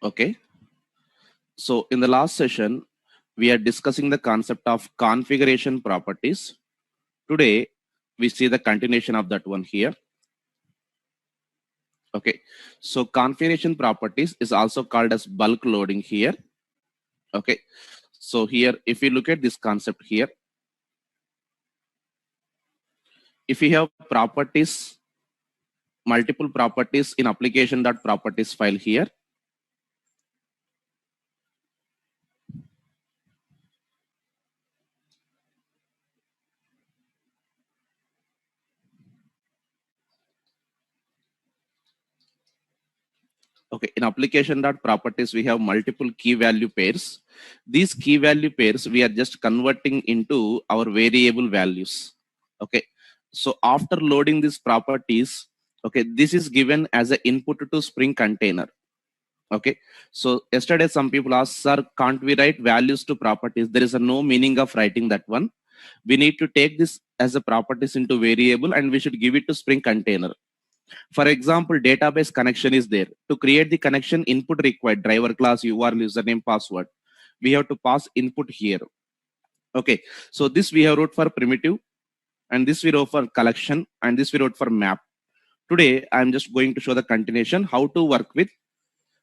Okay, so in the last session, we are discussing the concept of configuration properties. Today, we see the continuation of that one here. Okay, so configuration properties is also called as bulk loading here. Okay, so here, if you look at this concept here, if you have properties, multiple properties in application.properties file here, okay, in application.properties, we have multiple key value pairs. These key value pairs, we are just converting into our variable values. Okay, so after loading these properties, okay, this is given as an input to Spring container. Okay, so yesterday some people asked, sir, can't we write values to properties? There is no meaning of writing that one. We need to take this as a properties into variable and we should give it to Spring container. For example, database connection is there. To create the connection, input required, driver class, URL, username, password. We have to pass input here. Okay, so this we have wrote for primitive, and this we wrote for collection, and this we wrote for map. Today, I'm just going to show the continuation, how to work with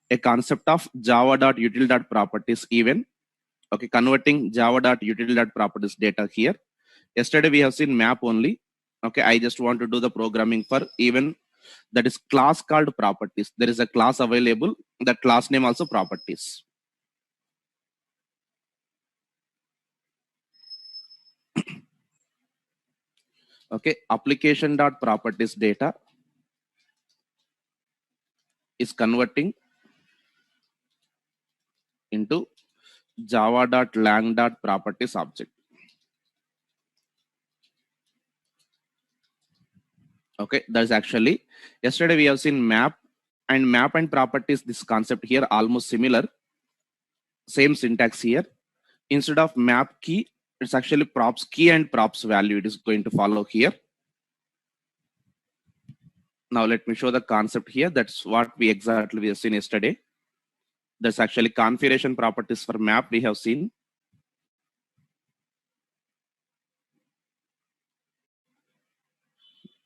a concept of java.util.properties even. Okay, converting java.util.properties data here. Yesterday, we have seen map only. Okay, I just want to do the programming for even that is class called properties. There is a class available, that class name also properties. Okay, application.properties data is converting into java.lang.properties object. Okay, that's actually yesterday we have seen map and properties. This concept here almost similar, same syntax here. Instead of map key, it's actually props key and props value. It is going to follow here. Now let me show the concept here. That's what we exactly have seen yesterday. That's actually configuration properties for map we have seen.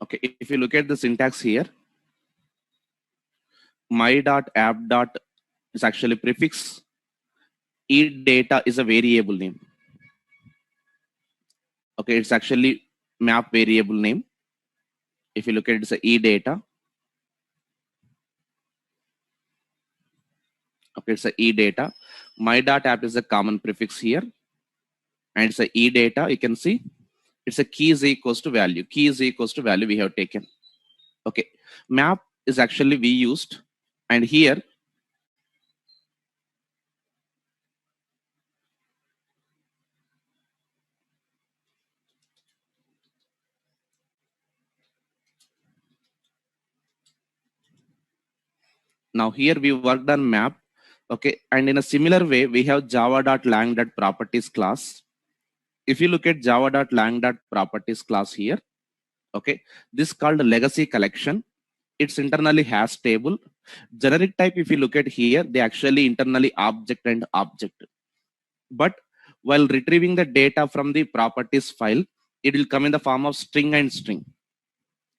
Okay, if you look at the syntax here, my.app. is actually prefix. E-data is a variable name. Okay, it's actually map variable name. If you look at it, it's a e-data. Okay, it's a e-data. My.app is a common prefix here. And it's a e-data. You can see it's a key is equals to value. Key is equals to value we have taken. Okay, map is actually we used. And here, now here we worked on map. Okay, and in a similar way, we have java.lang.properties class. If you look at java.lang.properties class here, okay, this called legacy collection. It's internally has table. Generic type, if you look at here, they actually internally object and object. But while retrieving the data from the properties file, it will come in the form of string and string.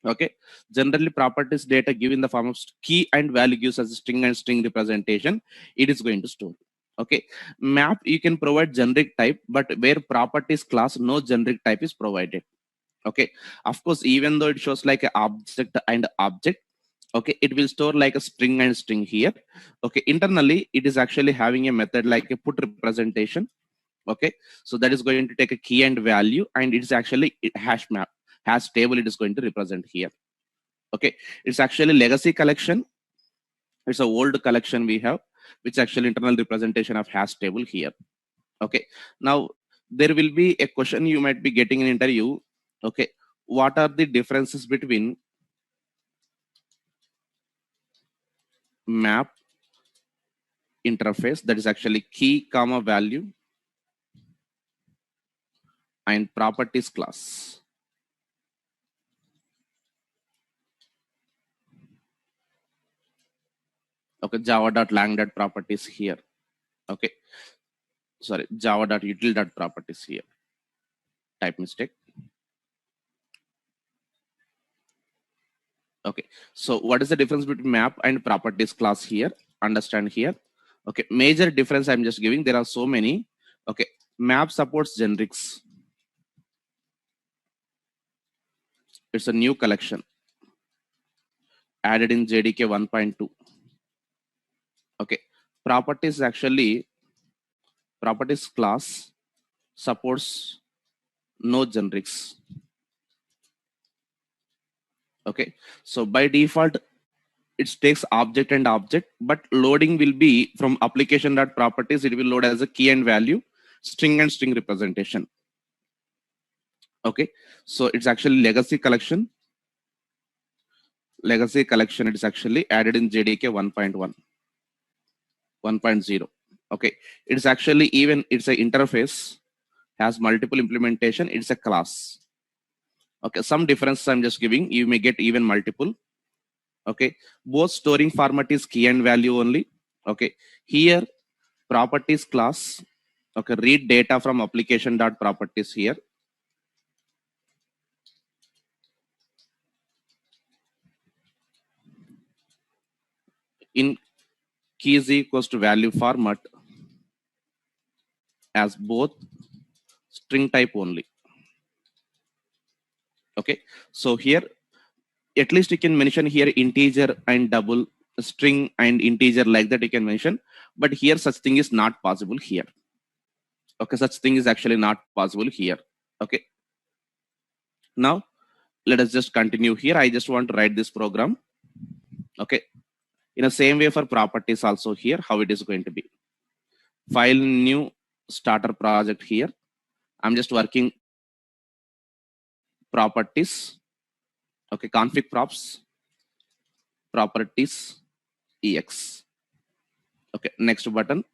Okay, generally properties data given in the form of key and value gives as a string and string representation. It is going to store. Okay, map you can provide generic type, but where properties class, no generic type is provided. Okay, of course, even though it shows like an object and object, okay, it will store like a string and string here. Okay, internally it is actually having a method like a put representation. Okay, so that is going to take a key and value, and it's actually hash map hash table it is going to represent here. Okay, it's actually legacy collection. It's a old collection we have, which actually internal representation of hash table here. Okay, now there will be a question you might be getting in interview. Okay, what are the differences between map interface, that is actually key comma value, and properties class? Okay, java.lang.properties here. Okay, sorry, java.util.properties here. Type mistake. Okay, so what is the difference between map and properties class here? Understand here. Okay, major difference I'm just giving. There are so many. Okay, map supports generics. It's a new collection added in JDK 1.2. Okay, properties class supports no generics. Okay, so by default it takes object and object, but loading will be from application.properties. It will load as a key and value, string and string representation. Okay, so it's actually legacy collection. Legacy collection, it's actually added in JDK 1.1, 1.0. Okay, it's actually even it's an interface, has multiple implementation. It's a class. Okay, some difference I'm just giving. You may get even multiple. Okay, both storing format is key and value only. Okay, here properties class. Okay, read data from application.properties here. In key is equals to value format as both string type only. Okay, so here at least you can mention here integer and double, string and integer, like that you can mention, but here such thing is not possible here. Okay, such thing is actually not possible here. Okay, now let us just continue here. I just want to write this program. Okay, in the same way for properties also here, how it is going to be. File new starter project here. I'm just working properties. Okay, config props, properties, ex. Okay, next button.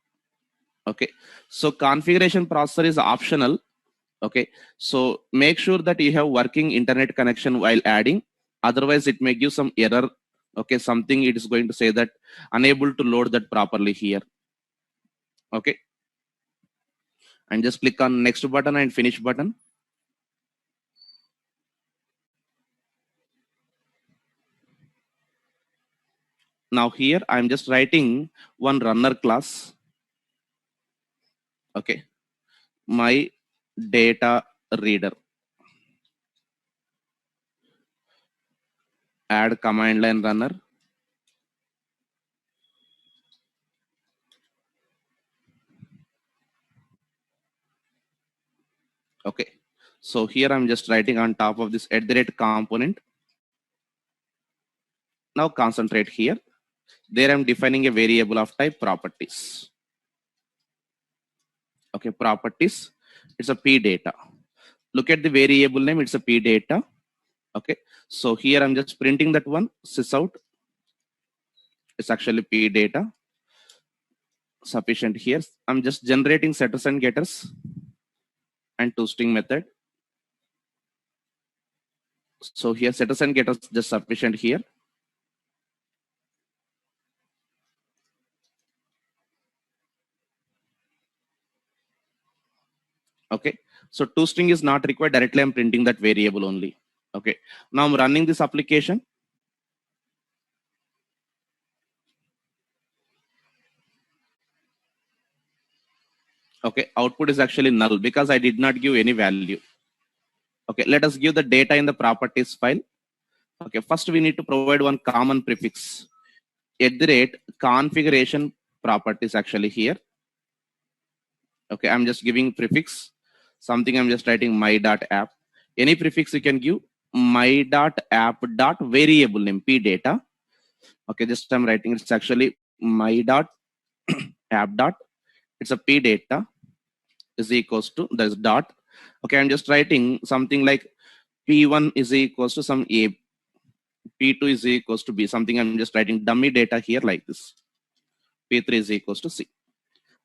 Okay, so configuration processor is optional. Okay, so make sure that you have working internet connection while adding, otherwise it may give some error. Okay, something it is going to say that unable to load that properly here. Okay, and just click on next button and finish button. Now here I'm just writing one runner class. Okay, my data reader, add command line runner. Okay, so here I'm just writing on top of this @ component. Now concentrate here. There I'm defining a variable of type properties. Okay, properties, it's a p data. Look at the variable name, it's a p data. Okay, so here I'm just printing that one, sysout. It's actually p data. Sufficient here. I'm just generating setters and getters and toString method. So here setters and getters just sufficient here. Okay, so toString is not required. Directly I'm printing that variable only. Okay, now I'm running this application. Okay, output is actually null because I did not give any value. Okay, let us give the data in the properties file. Okay, first we need to provide one common prefix. @configuration properties actually here. Okay, I'm just giving prefix. Something I'm just writing my.app. Any prefix you can give. My.app.variable name p data. Okay, just I'm writing it's actually my.app. It's a p data is equals to there's dot. Okay, I'm just writing something like p1 is equals to some a, p2 is equals to b. Something I'm just writing dummy data here like this. p3 is equals to c.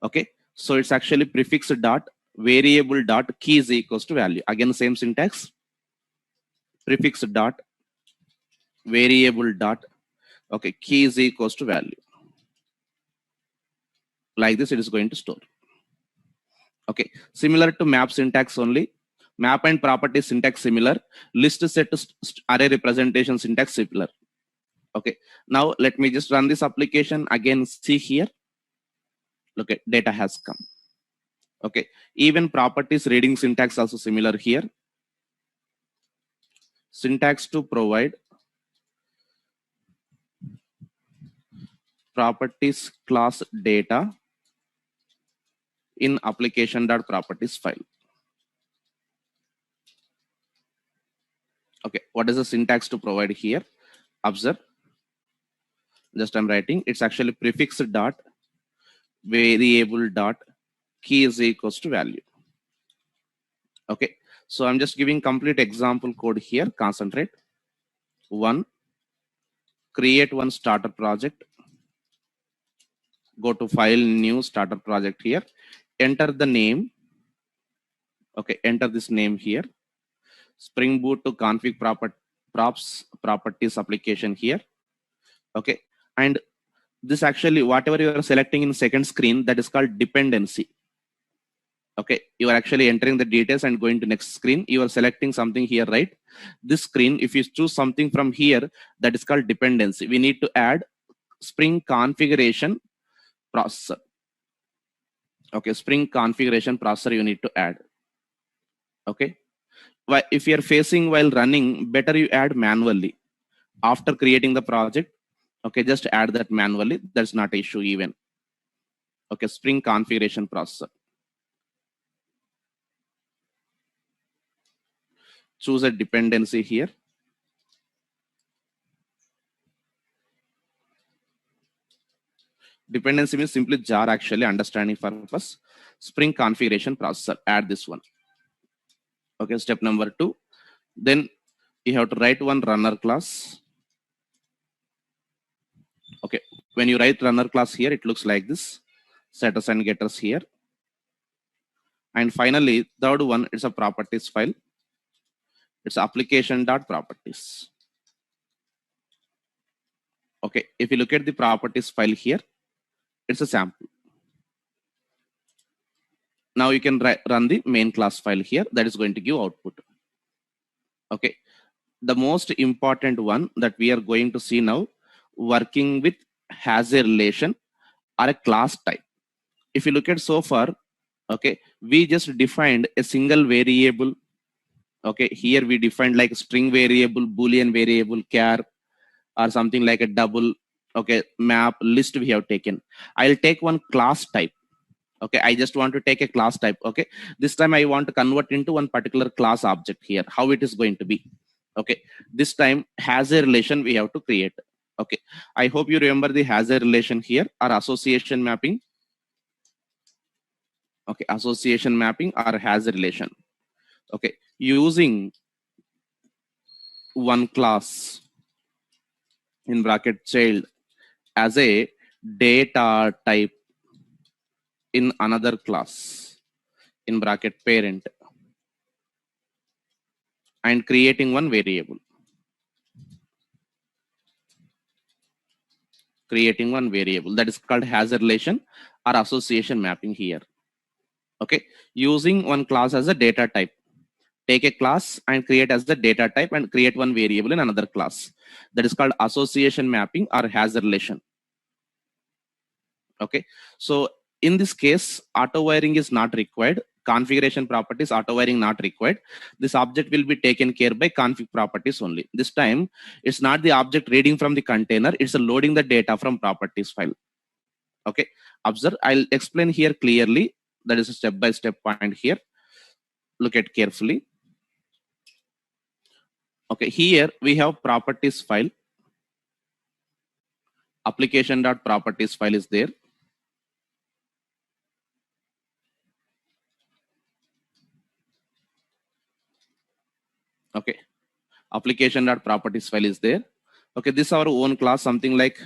Okay, so it's actually prefix dot variable dot key is equals to value. Again, same syntax. Prefix dot variable dot, okay, key is equals to value. Like this, it is going to store. Okay, similar to map syntax only. Map and property syntax similar. List set to array representation syntax similar. Okay, now let me just run this application again. See here. Look at data has come. Okay, even properties reading syntax also similar here. Syntax to provide properties class data in application.properties file. Okay, what is the syntax to provide here? Observe. Just I'm writing. It's actually prefix dot variable dot key is equals to value. Okay, so I'm just giving complete example code here. Concentrate. One, create one starter project. Go to file, new starter project here. Enter the name. Okay, enter this name here. Spring Boot to config properties application here. Okay, and this actually whatever you are selecting in second screen, that is called dependency. Okay, you are actually entering the details and going to next screen. You are selecting something here, right? This screen, if you choose something from here, that is called dependency. We need to add Spring configuration processor. Okay, Spring configuration processor you need to add. Okay, if you are facing while running, better you add manually after creating the project. Okay, just add that manually. That's not an issue even. Okay, Spring configuration processor. Choose a dependency here. Dependency means simply jar, actually, understanding purpose. Spring configuration processor, add this one. Okay, step number 2. Then you have to write one runner class. Okay, when you write runner class here, it looks like this. Setters and getters here. And finally, third one, it's a properties file. It's application.properties. Okay, if you look at the properties file here, it's a sample. Now you can run the main class file here. That is going to give output. Okay, the most important one that we are going to see now, working with has a relation or a class type. If you look at so far, okay, we just defined a single variable. Okay, here we defined like string variable, boolean variable, char, or something like a double. Okay, map, list we have taken. I'll take one class type. Okay, I just want to take a class type. Okay, this time I want to convert into one particular class object here. How it is going to be? Okay, this time has a relation we have to create. Okay, I hope you remember the has a relation here, or association mapping. Okay, association mapping or has a relation. Okay, using one class in bracket child as a data type in another class in bracket parent, and creating one variable. Creating one variable that is called has a relation or association mapping here. Okay, using one class as a data type. Take a class and create as the data type and create one variable in another class. That is called association mapping or has a relation. Okay, so in this case, auto wiring is not required. Configuration properties, auto wiring not required. This object will be taken care by config properties only. This time, it's not the object reading from the container, it's loading the data from properties file. Okay, observe, I'll explain here clearly. That is a step-by-step point here. Look at carefully. Okay, here we have properties file. Application.properties file is there. Okay, application.properties file is there. Okay, this is our own class, something like,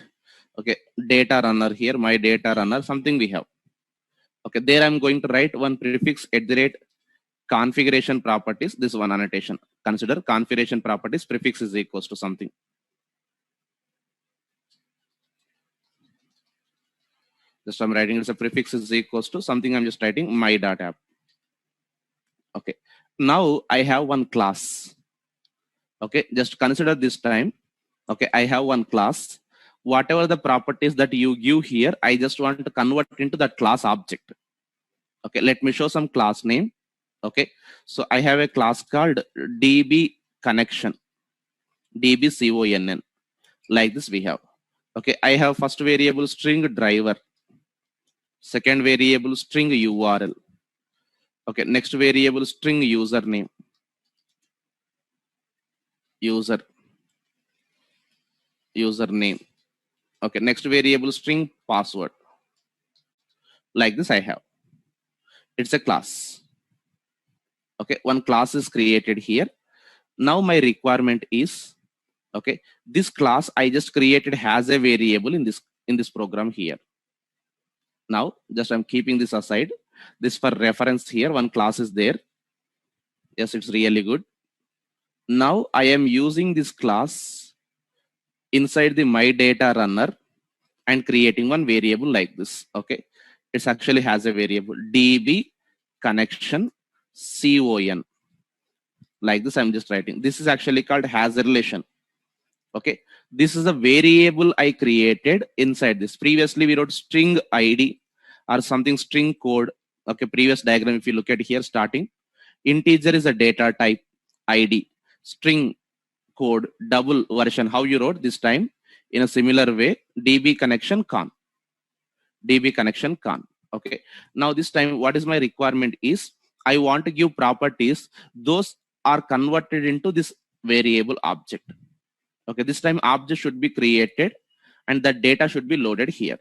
okay, data runner here, my data runner, something we have. Okay, there I'm going to write one prefix @ configuration properties, this one annotation. Consider configuration properties prefix is equals to something. Just I'm writing it's a prefix is equals to something. I'm just writing my dot app. Okay. Now I have one class. Okay. Just consider this time. Okay. I have one class. Whatever the properties that you give here, I just want to convert into that class object. Okay. Let me show some class name. Okay. So I have a class called DB connection, DB conn. Like this we have. Okay. I have first variable string driver, second variable string URL. Okay. Next variable string username, username. Okay. Next variable string password. Like this I have. It's a class. Okay. One class is created here. Now my requirement is, okay, this class I just created has a variable in this program here. Now just I'm keeping this aside. This for reference here. One class is there. Yes, it's really good. Now I am using this class inside the my data runner and creating one variable like this. Okay, it actually has a variable DB connection con. Like this I'm just writing. This is actually called has a relation. Okay, this is a variable I created inside this. Previously we wrote string ID or something string code. Okay, previous diagram if you look at here, starting integer is a data type ID, string code double version how you wrote this time in a similar way DB connection con. Okay, now this time what is my requirement is I want to give properties, those are converted into this variable object. Okay, this time object should be created and the data should be loaded here.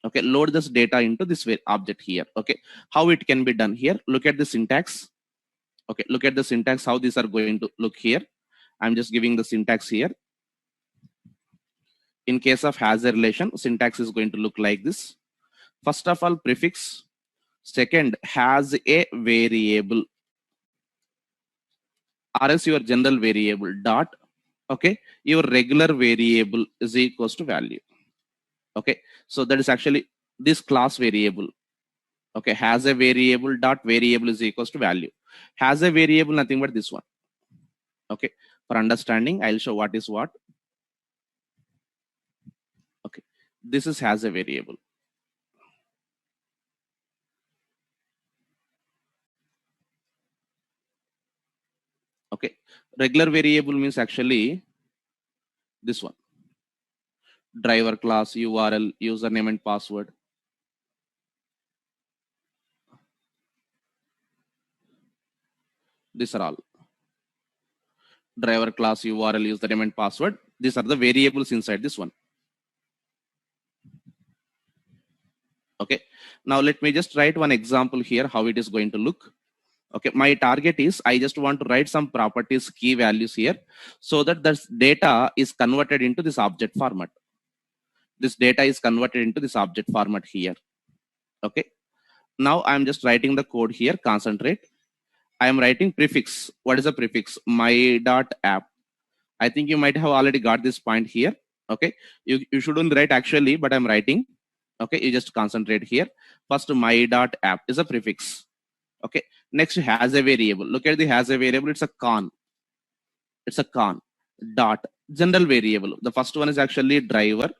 Okay, load this data into this object here. Okay, how it can be done here, look at the syntax. Okay, look at the syntax how these are going to look here. I'm just giving the syntax here. In case of has a relation, syntax is going to look like this. First of all, prefix. Second, has a variable or else your general variable dot. Okay, your regular variable is equals to value. Okay, so that is actually this class variable. Okay, has a variable dot variable is equals to value. Has a variable nothing but this one. Okay, for understanding, I'll show what is what. Okay, this is has a variable. Okay, regular variable means actually this one, driver class, URL, username and password. These are all driver class, URL, username and password. These are the variables inside this one. Okay, now let me just write one example here how it is going to look. Okay, my target is I just want to write some properties, key values here, so that this data is converted into this object format. This data is converted into this object format here. Okay, now I'm just writing the code here. Concentrate. I am writing prefix. What is a prefix? My dot app. I think you might have already got this point here. Okay, you shouldn't write actually, but I'm writing. Okay, you just concentrate here. First, my dot app is a prefix. Okay, next has a variable. Look at the has a variable. It's a con. It's a con dot general variable. The first one is actually driver.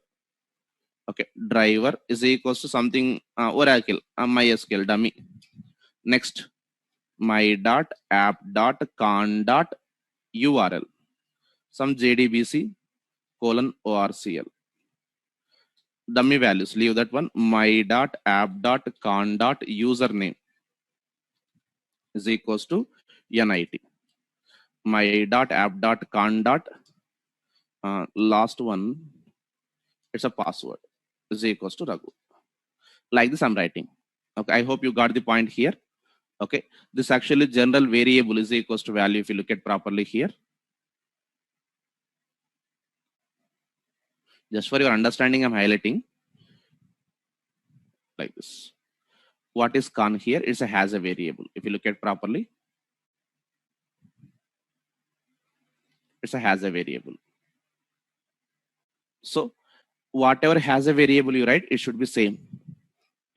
Okay, driver is equals to something Oracle, MySQL dummy. Next, my dot app dot con dot URL, some JDBC colon ORCL. Dummy values, leave that one. My dot app dot con dot username is equals to NIT. My dot app dot con dot last one, it's a password, is equals to Raghu. Like this I'm writing. Okay, I hope you got the point here. Okay, this actually general variable is equals to value if you look at properly here. Just for your understanding, I'm highlighting like this. What is con here? It's a has a variable. If you look at properly, it's a has a variable. So whatever has a variable you write, it should be same.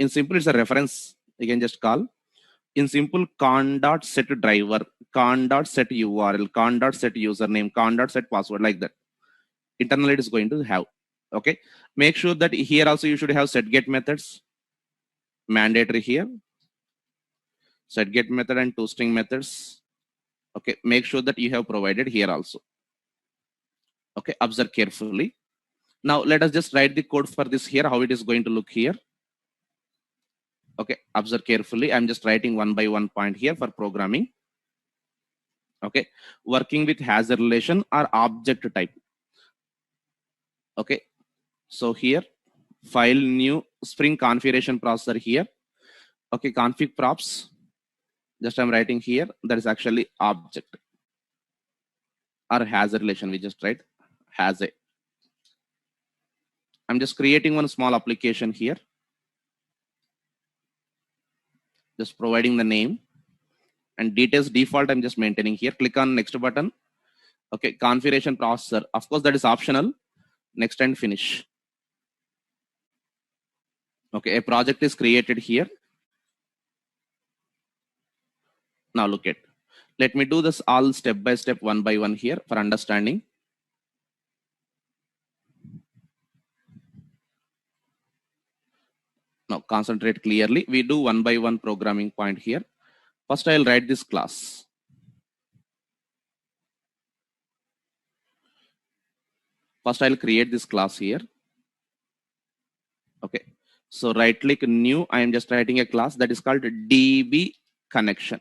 In simple, it's a reference. You can just call. In simple, con.set driver, con.set URL, con.set username, con.set password, like that. Internally, it is going to have. Okay. Make sure that here also you should have set get methods. Mandatory here. Set get method and toString methods. Okay. Make sure that you have provided here also. Okay. Observe carefully. Now let us just write the code for this here, how it is going to look here. Okay, observe carefully. I'm just writing one by one point here for programming. Okay, working with has a relation or object type. Okay, so here file new Spring configuration processor here. Okay, config props. Just I'm writing here. That is actually object or has a relation. We just write has a. I'm just creating one small application here. Just providing the name and details default. I'm just maintaining here. Click on next button. Okay, configuration processor. Of course, that is optional. Next and finish. Okay, a project is created here. Now look at. Let me do this all step by step, one by one here for understanding. Now concentrate clearly. We do one by one programming point here. First, I'll write this class. First, I'll create this class here. Okay. So right click new. I am just writing a class that is called DB connection.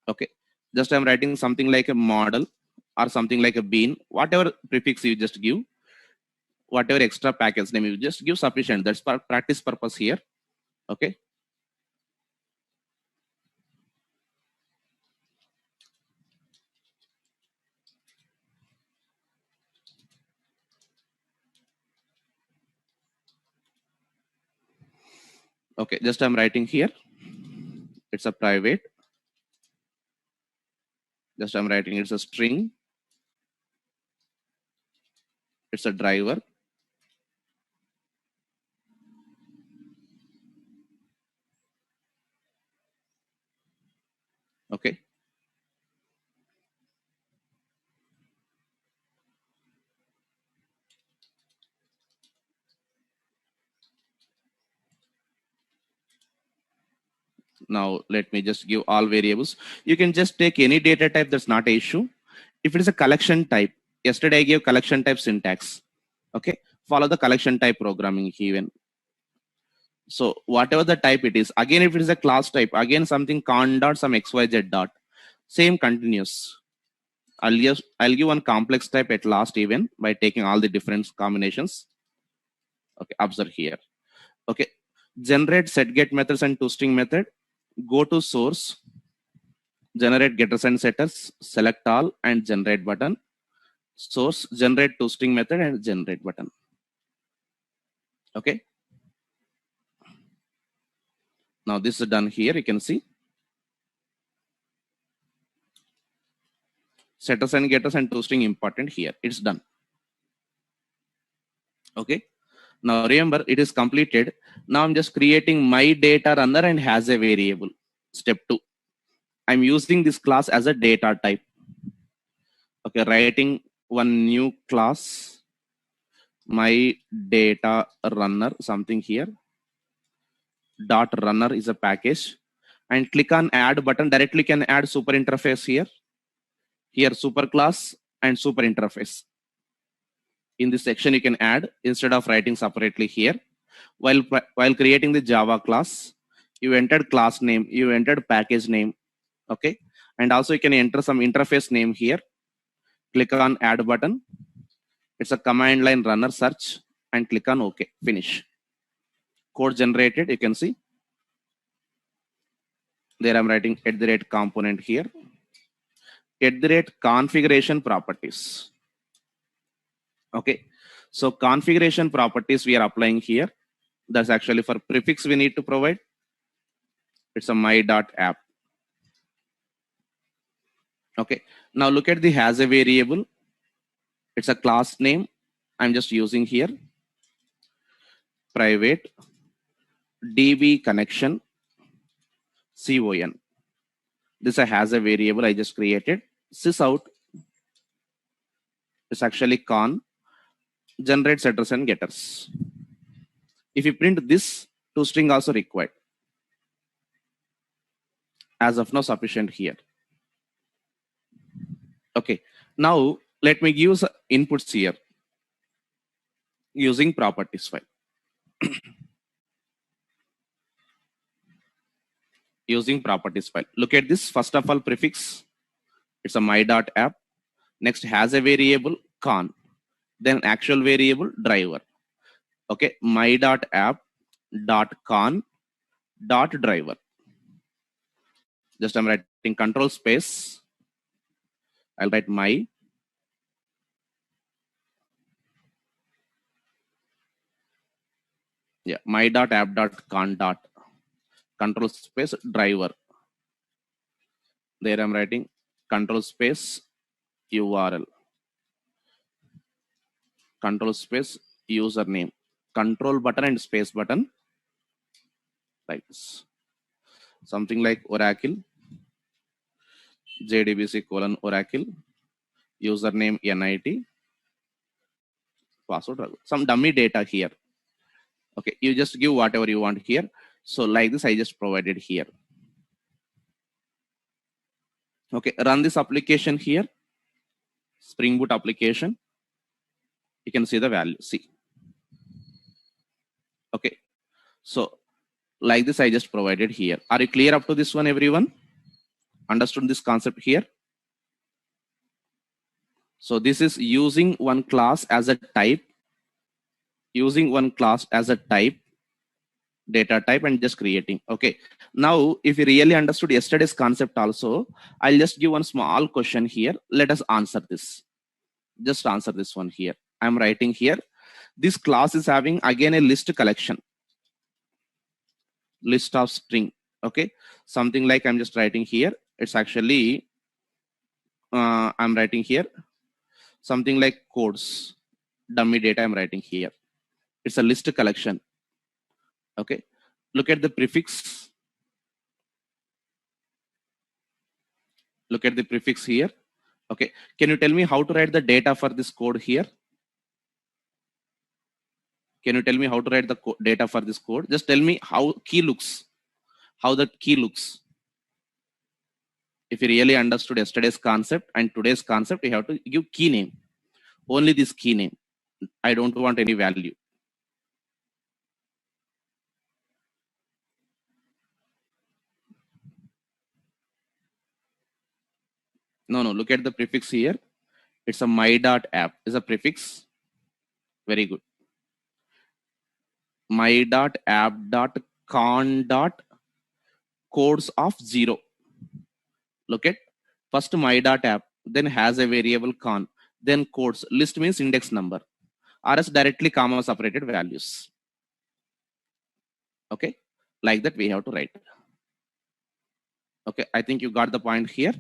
Okay. Just I'm writing something like a model or something like a bean, whatever prefix you just give, whatever extra package name you just give sufficient. That's for practice purpose here. Okay. Okay, just I'm writing here. It's a private. Just I'm writing it's a string. It's a driver. Okay. Now let me just give all variables. You can just take any data type. That's not an issue. If it is a collection type, yesterday I gave collection type syntax. Okay. Follow the collection type programming even. So whatever the type it is, again, if it is a class type, again something con dot some xyz dot, same continuous. I'll give one complex type at last even by taking all the different combinations. Okay, observe here. Okay, generate set get methods and toString method. Go to source, generate getters and setters, select all and generate button. Source, generate toString method and generate button. Okay. Now this is done here. You can see setters and getters and toString important here. It's done. Okay. Now remember it is completed. Now I'm just creating my data runner and has a variable. Step 2. I'm using this class as a data type. Okay, writing one new class, my data runner, something here. Dot runner is a package. And click on add button. Directly can add super interface here. Here super class and super interface. In this section you can add instead of writing separately here. While creating the Java class, you entered class name, you entered package name. Okay, and also you can enter some interface name here. Click on add button. It's a command line runner search and click on OK. Finish. Code generated. You can see there I'm writing @ component here. @ configuration properties. Okay, so configuration properties we are applying here. That's actually for prefix we need to provide. It's a my.app. Okay, now look at the has a variable. It's a class name. I'm just using here private DB connection CON. This has a variable I just created. Sysout is actually con generate setters and getters. If you print this, toString also required. As of now, sufficient here. Okay. Now let me use inputs here using properties file. Using properties file. Look at this. First of all, prefix. It's a my.app. Next has a variable con. Then actual variable driver. Okay. My.app.con.driver. Just I'm writing control space. I'll write my. Yeah. My.app.con. Control space driver. There I'm writing control space URL. Control space username. Control button and space button. Like this. Something like Oracle. JDBC : Oracle. Username NIT. Password. Some dummy data here. Okay. You just give whatever you want here. So like this, I just provided here. Okay. Run this application here. Spring Boot application. You can see the value. See. Okay. So like this, I just provided here. Are you clear up to this one, everyone? Understood this concept here? So this is using one class as a type, using one class as a type, data type, and just creating. Okay. Now, if you really understood yesterday's concept also, I'll just give one small question here. Let us answer this. Just answer this one here. I'm writing here. This class is having again a list collection. List of string. Okay. Something like I'm just writing here. It's actually, I'm writing here. Something like codes. Dummy data I'm writing here. It's a list collection. Okay. Look at the prefix. Look at the prefix here. Okay. Can you tell me how to write the data for this code here? Can you tell me how to write the data for this code? Just tell me how key looks. How that key looks. If you really understood yesterday's concept and today's concept, you have to give key name. Only this key name. I don't want any value. No, look at the prefix here. It's a my.app is a prefix. Very good. My.app.con.codes of 0. Look at first my.app, then has a variable con, then codes. List means index number, or else directly comma separated values. Okay, like that we have to write. Okay, I think you got the point here.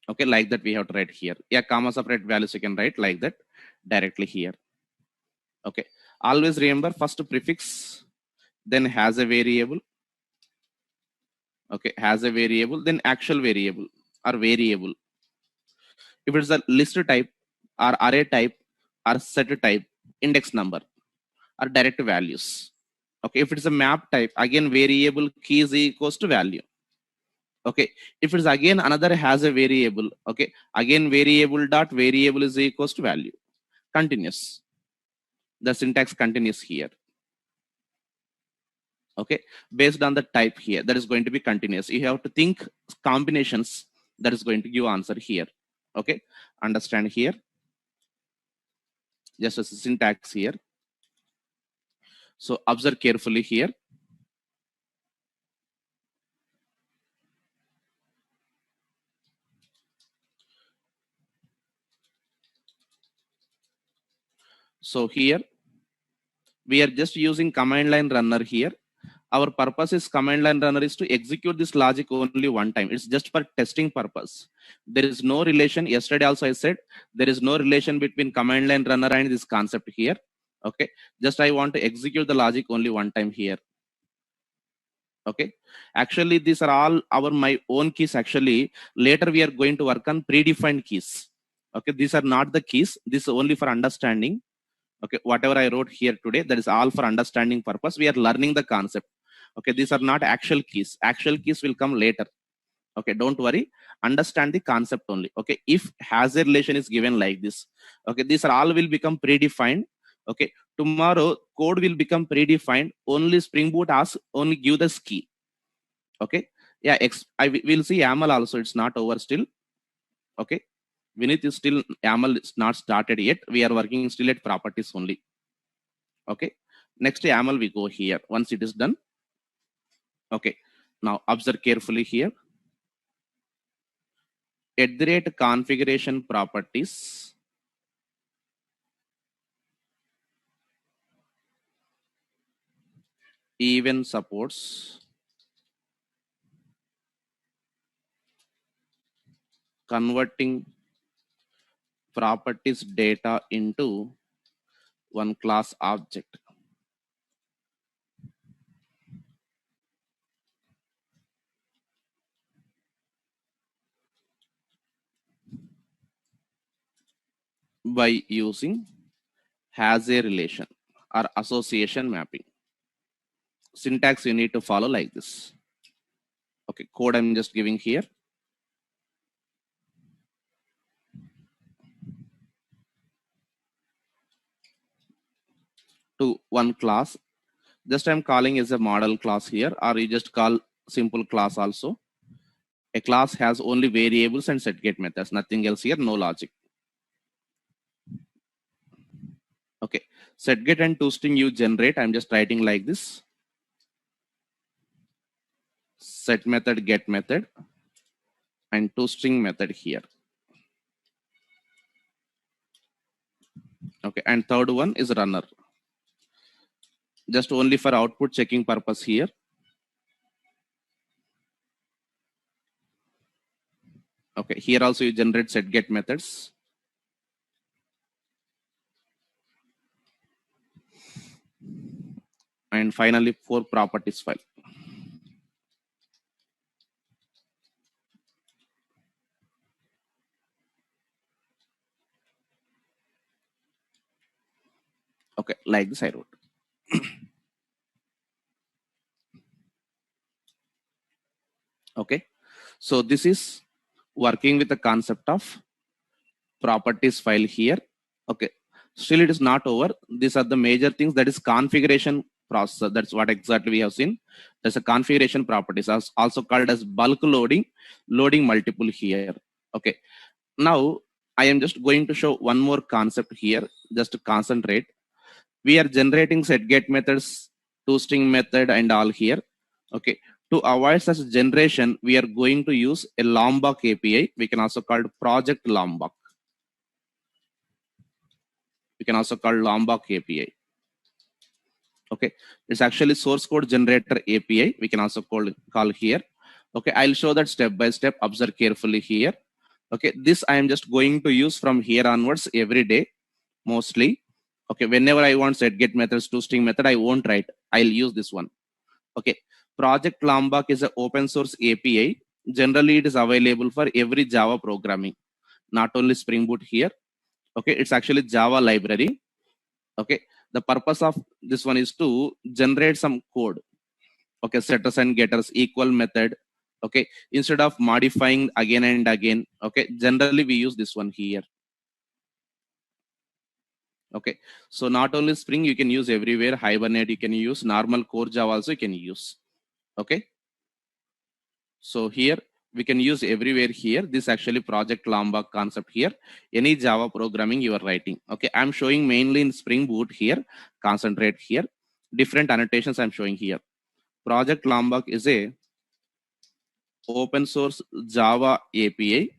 Okay, like that we have to write here. Yeah, comma separate values you can write like that directly here. Okay, always remember first prefix, then has a variable. Okay, has a variable, then actual variable or variable. If it's a list type or array type or set type, index number or direct values. Okay, if it's a map type, again variable key is equals to value. Okay, if it's again another has a variable, okay, again variable dot variable is equals to value. Continuous. The syntax continues here. Okay, based on the type here, that is going to be continuous. You have to think combinations that is going to give answer here. Okay, understand here. Just a syntax here. So observe carefully here. So here we are just using command line runner here. Our purpose is command line runner is to execute this logic only one time. It's just for testing purpose. There is no relation. Yesterday also I said there is no relation between command line runner and this concept here. Okay, just I want to execute the logic only one time here. Okay, actually these are all our my own keys. Actually later we are going to work on predefined keys. Okay, these are not the keys, this is only for understanding. Okay, whatever I wrote here today, that is all for understanding purpose. We are learning the concept. Okay, these are not actual keys, actual keys will come later. Okay, don't worry, understand the concept only. Okay, if has a relation is given like this, okay, these are all will become predefined. Okay, tomorrow code will become predefined, only Spring Boot asks only give the key. Okay, yeah, will see YAML also, it's not over still. Okay, Vinith is still, YAML is not started yet, we are working still at properties only. Okay, next YAML we go here once it is done. Okay, now observe carefully here. @configuration properties even supports converting properties data into one class object. By using has a relation or association mapping. Syntax you need to follow like this. Okay, code I'm just giving here. To one class, just I'm calling as a model class here, or you just call simple class also. A class has only variables and set get methods, nothing else here, no logic. Okay, set get and toString you generate, I'm just writing like this. Set method, get method, and toString method here. Okay, and third one is runner, just only for output checking purpose here. Okay, here also you generate set get methods. And finally for properties file. Okay, like this I wrote. Okay, so this is working with the concept of properties file here. Okay, still it is not over. These are the major things, that is configuration process. That's what exactly we have seen. There's a configuration properties, also called as bulk loading, loading multiple here. Okay, now I am just going to show one more concept here, just to concentrate. We are generating set get methods, toString method and all here. Okay, to avoid such generation, we are going to use a Lombok API. We can also call it project Lombok. We can also call Lombok API. Okay, it's actually source code generator API. We can also call here. Okay, I'll show that step by step. Observe carefully here. Okay, this I am just going to use from here onwards every day, mostly. Okay, whenever I want set get methods, toString method, I won't write. I'll use this one. Okay, Project Lombok is an open source API. Generally, it is available for every Java programming, not only Spring Boot here. Okay, it's actually Java library. Okay, the purpose of this one is to generate some code. Okay, setters and getters equal method. Okay, instead of modifying again and again. Okay, generally we use this one here. Okay, so not only Spring you can use everywhere, Hibernate you can use, normal core Java also you can use. Okay, so here we can use everywhere here. This actually Project Lombok concept here, any Java programming you are writing. Okay, I'm showing mainly in Spring Boot here, concentrate here. Different annotations I'm showing here. Project Lombok is a open source Java API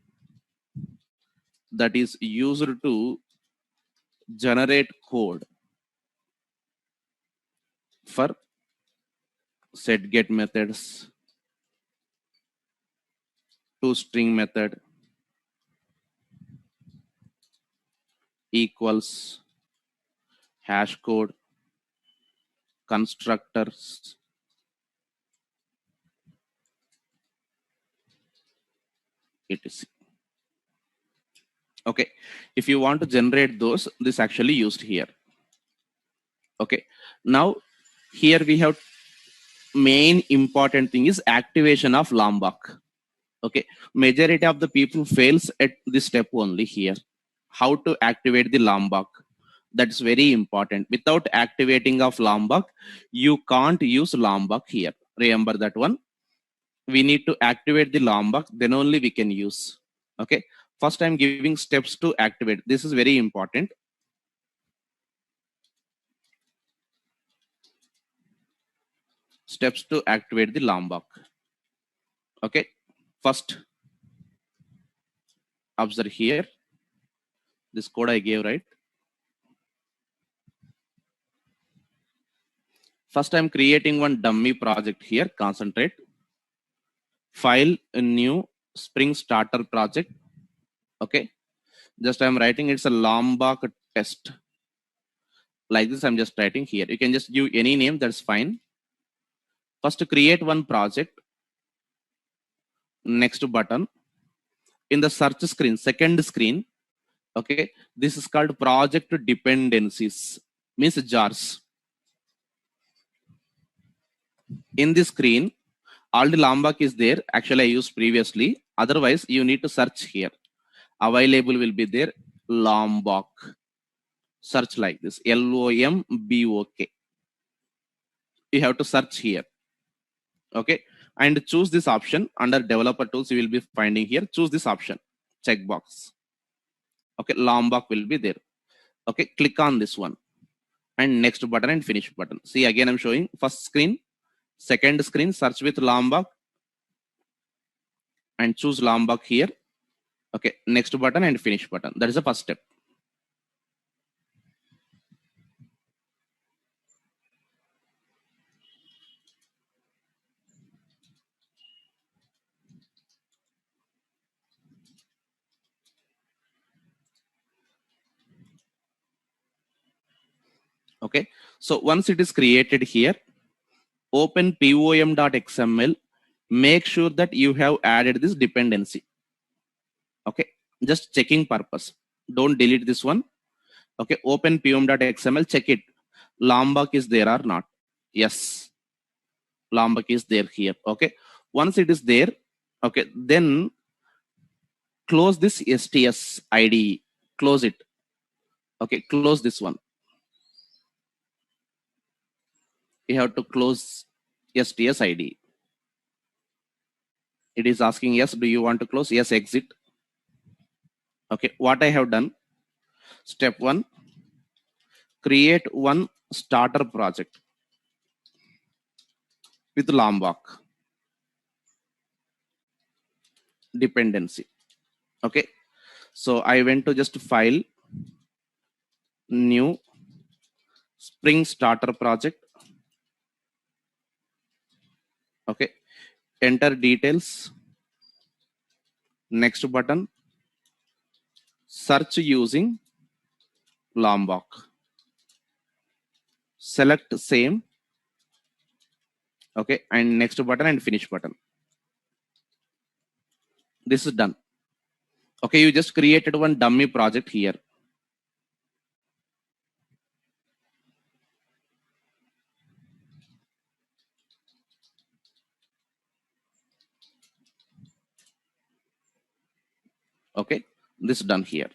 that is used to generate code for set get methods, toString method, equals, hash code, constructors, etc. Okay, if you want to generate those, this actually used here. Okay, now here we have main important thing is activation of Lombok. Okay, majority of the people fails at this step only here. How to activate the Lombok? That's very important. Without activating of Lombok, you can't use Lombok here. Remember that one. We need to activate the Lombok, then only we can use. Okay, first I'm giving steps to activate. This is very important. Steps to activate the Lombok. Okay, first observe here. This code I gave, right? First I'm creating one dummy project here. Concentrate. File a new Spring Starter project. Okay, just I'm writing it's a Lombok test. Like this, I'm just writing here. You can just give any name, that's fine. First, create one project. Next button. In the search screen, second screen, okay, this is called project dependencies, means jars. In this screen, all the Lombok is there. Actually, I used previously. Otherwise, you need to search here. Available will be there. Lombok. Search like this. Lombok. You have to search here. Okay, and choose this option under developer tools. You will be finding here. Choose this option. Checkbox. Okay, Lombok will be there. Okay, click on this one. And next button and finish button. See, again I'm showing first screen, second screen, search with Lombok and choose Lombok here. Okay, next button and finish button. That is the first step. Okay, so once it is created here, open pom.xml. Make sure that you have added this dependency. Okay, just checking purpose. Don't delete this one. Okay, open pom.xml, check it. Lombok is there or not? Yes, Lombok is there here. Okay, once it is there, okay, then close this STS IDE. Close it. Okay, close this one. You have to close STS IDE. It is asking yes. Do you want to close? Yes, exit. Okay, what I have done. Step one, create one starter project with Lombok dependency. Okay, so I went to just file, new Spring Starter project. Okay, enter details. Next button, search using Lombok. Select same. Okay, and next button and finish button. This is done. Okay, you just created one dummy project here. Okay, this is done here.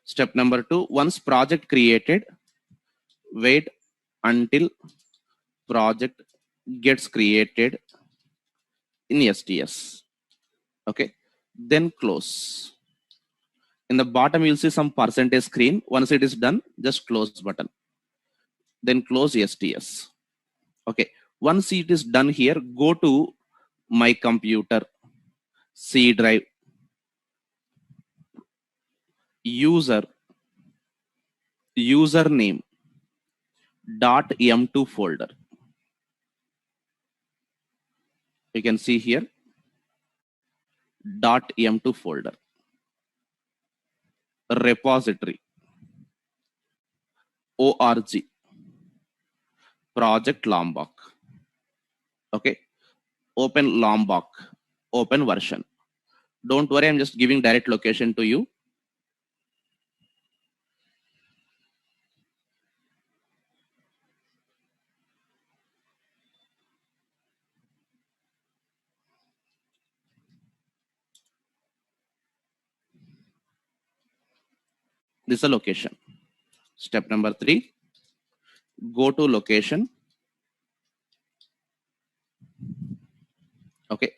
Step number 2, once project created, wait until project gets created in STS. Okay, then close. In the bottom, you'll see some percentage screen. Once it is done, just close button. Then close STS. Okay, once it is done here, go to my computer, C drive, username .m2 folder. You can see here .m2 folder, repository. org, project Lombok. Okay, open Lombok, open version. Don't worry, I'm just giving direct location to you. This is a location. Step number 3, go to location. Okay,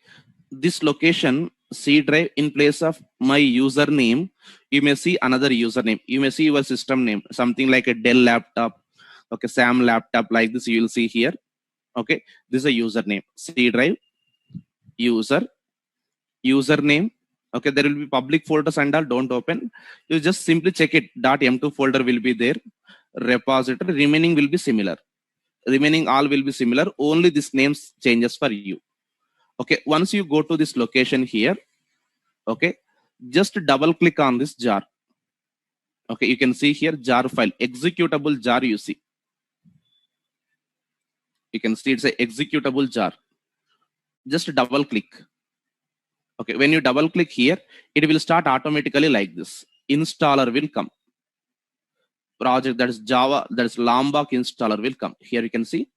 this location C drive, in place of my username, you may see another username. You may see your system name, something like a Dell laptop, okay, Sam laptop, like this you will see here. Okay, this is a username, C drive, user, username. Okay, there will be public folders and all, don't open. You just simply check it, .m2 folder will be there, repository, remaining will be similar. Remaining all will be similar, only this names changes for you. Okay, once you go to this location here, okay, just double click on this jar. Okay, you can see here jar file, executable jar you see. You can see it's a executable jar. Just double click. Okay, when you double click here, it will start automatically like this. Installer will come. Project, that is Java, that is Lombok installer will come. Here you can see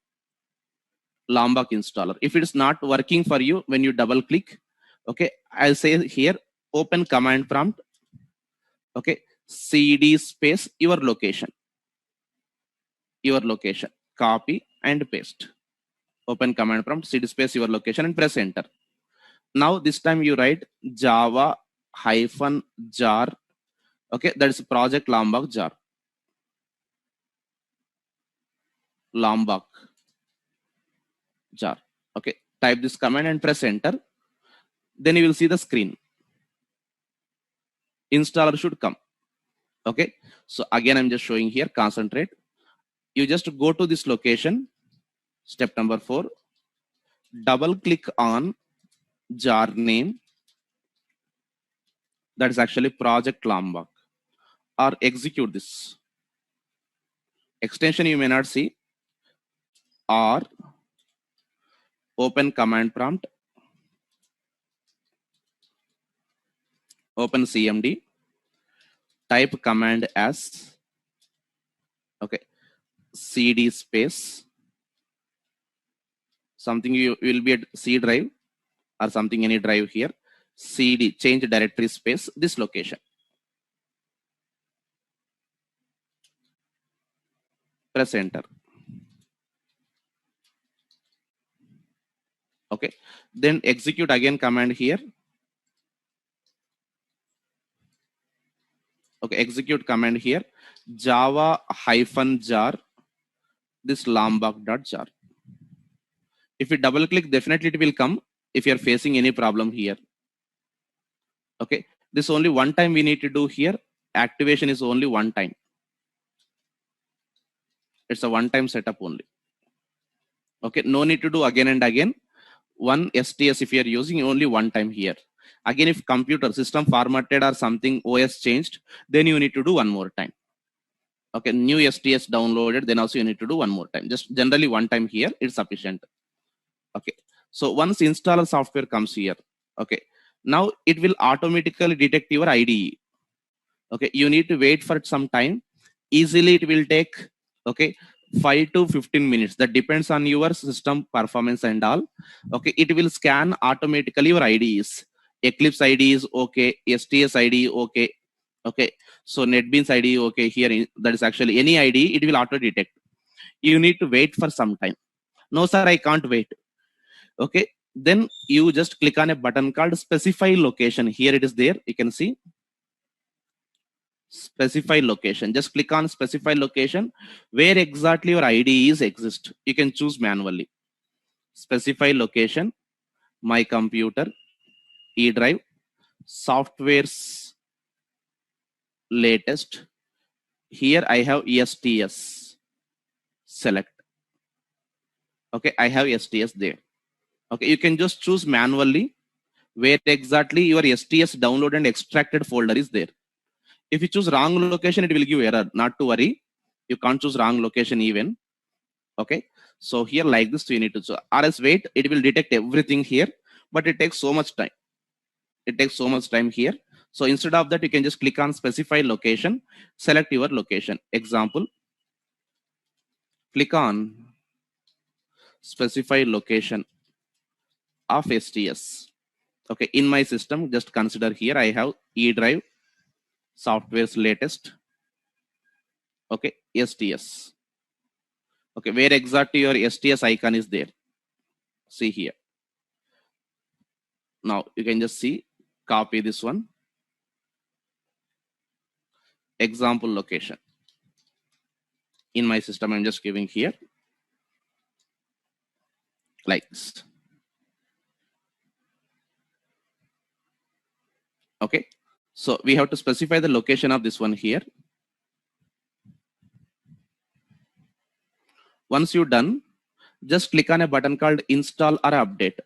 Lombok installer. If it is not working for you, when you double click, okay, I'll say here, open command prompt. Okay, cd space your location. Your location. Copy and paste. Open command prompt, cd space your location and press enter. Now this time you write Java -jar. Okay, that is project Lombok jar. Lombok jar. Okay, type this command and press enter. Then you will see the screen. Installer should come. Okay, so again I'm just showing here, concentrate. You just go to this location. Step number 4, double click on jar name, that is actually project Lombok, or execute this. Extension you may not see, or open command prompt, open cmd, type command as, okay, cd space, something you will be at C drive or something, any drive here, cd, change directory space, this location. Press enter. Okay, then execute again command here. Okay, execute command here, Java -jar, this lombok.jar. If you double click, definitely it will come if you are facing any problem here. Okay, this only one time we need to do here. Activation is only one time. It's a one-time setup only. Okay, no need to do again and again. One STS if you are using, only one time here. Again, if computer system formatted or something, OS changed, then you need to do one more time. Okay, new STS downloaded, then also you need to do one more time. Just generally one time here, it's sufficient. Okay, so once installer software comes here, okay, now it will automatically detect your IDE. Okay, you need to wait for some time. Easily it will take, okay, 5 to 15 minutes. That depends on your system performance and all. Okay, it will scan automatically your IDEs. Eclipse ID is okay, STS ID okay. Okay, so NetBeans ID okay. Here that is actually any ID, it will auto detect. You need to wait for some time. No sir, I can't wait. Okay, then you just click on a button called specify location. Here it is there, you can see specify location. Just click on specify location where exactly your IDEs exist. You can choose manually. Specify location, my computer, E drive, software's latest. Here I have STS. Select. Okay, I have STS there. Okay, you can just choose manually where exactly your STS download and extracted folder is there. If you choose wrong location, it will give error. Not to worry. You can't choose wrong location even. Okay, so here like this you need to choose, or else wait, it will detect everything here, but it takes so much time. It takes so much time here. So instead of that, you can just click on specify location, select your location. Example, click on specify location of STS. Okay, in my system, just consider here I have E drive, software's latest. Okay, STS. Okay, where exactly your STS icon is there? See here. Now you can just see, copy this one. Example location. In my system, I'm just giving here like this. Okay, so we have to specify the location of this one here. Once you're done, just click on a button called install or update.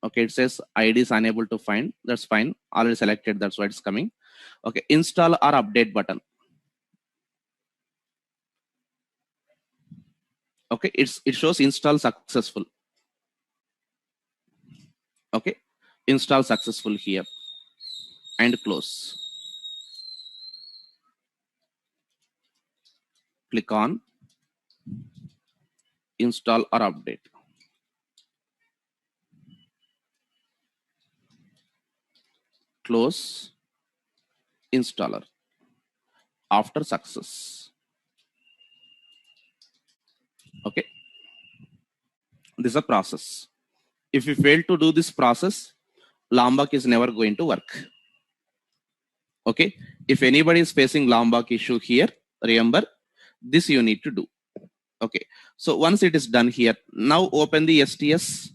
Okay, it says ID is unable to find. That's fine. Already selected. That's why it's coming. Okay, install or update button. Okay, it shows install successful. Okay, install successful here and close. Click on install or update. Close installer after success. Okay, this is a process. If you fail to do this process, Lombok is never going to work. Okay, if anybody is facing Lombok issue here, remember this you need to do. Okay, so once it is done here, now open the STS.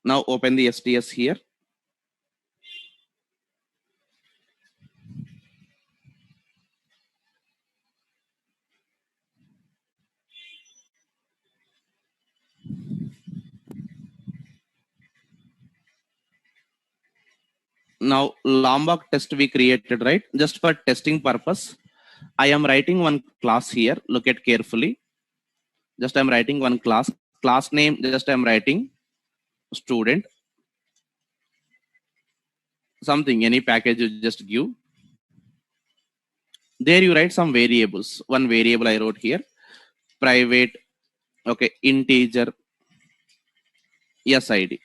Now open the STS here. Now Lombok test we created, right? Just for testing purpose, I am writing one class here. Look at carefully. Just I'm writing one class. Class name, just I'm writing student. Something, any package you just give. There you write some variables. One variable I wrote here. Private, okay, integer, SID.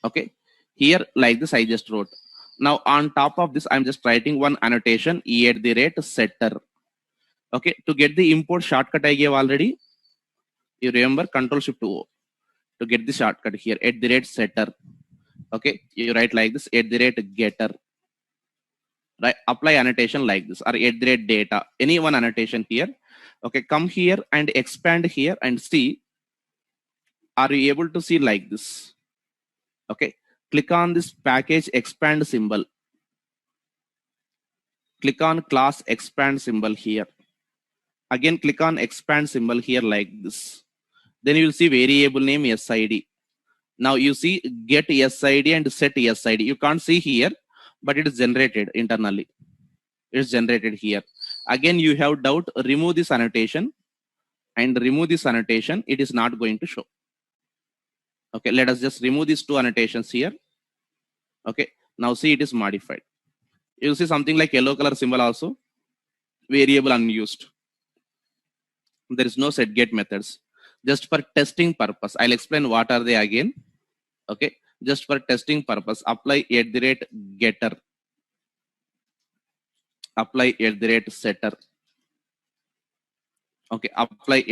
Okay, here like this I just wrote. Now on top of this, I'm just writing one annotation, @setter. Okay, to get the import shortcut I gave already. You remember Control Shift O to get the shortcut here, @setter. Okay, you write like this, @getter. Right, apply annotation like this, or @data. Any one annotation here. Okay, come here and expand here and see. Are you able to see like this? Okay, click on this package expand symbol. Click on class expand symbol here. Again, click on expand symbol here like this. Then you will see variable name SID. Now you see get SID and set SID. You can't see here, but it is generated internally. It's generated here. Again, you have doubt, remove this annotation and remove this annotation. It is not going to show. Okay, let us just remove these two annotations here. Okay, now see it is modified. You see something like yellow color symbol also, variable unused. There is no set get methods. Just for testing purpose, I'll explain what are they again. Okay, just for testing purpose, apply @getter, apply @setter. Okay, apply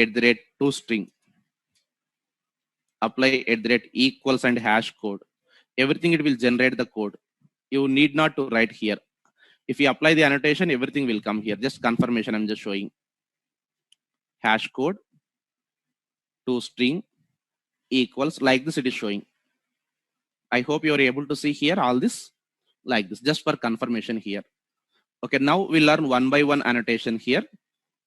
@toString, apply @equals and hash code. Everything it will generate the code. You need not to write here. If you apply the annotation, everything will come here. Just confirmation, I'm just showing. Hash code, toString, equals, like this it is showing. I hope you are able to see here all this like this, just for confirmation here. Okay, now we'll learn one by one annotation here.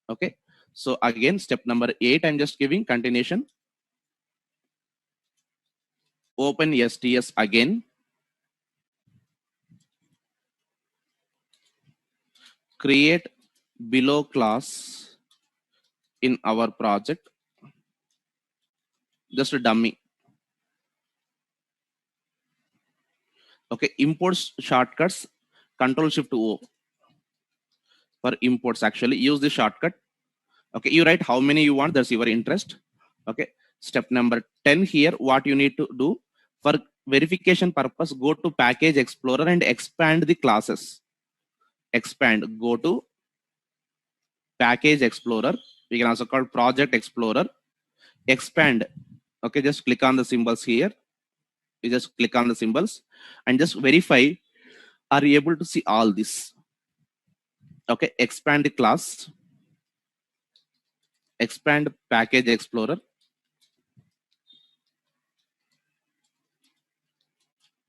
Okay, so again, step number 8, I'm just giving continuation. Open STS again. create below class in our project, just a dummy. Okay, imports shortcuts, Control Shift O for imports. Actually use the shortcut. Okay, you write how many you want, that's your interest. Okay, step number 10 here, what you need to do for verification purpose, go to package explorer and expand the classes. Expand, go to package explorer, we can also call project explorer, expand. Okay, just click on the symbols here, you just click on the symbols and just verify, are you able to see all this? Okay, expand the class, expand package explorer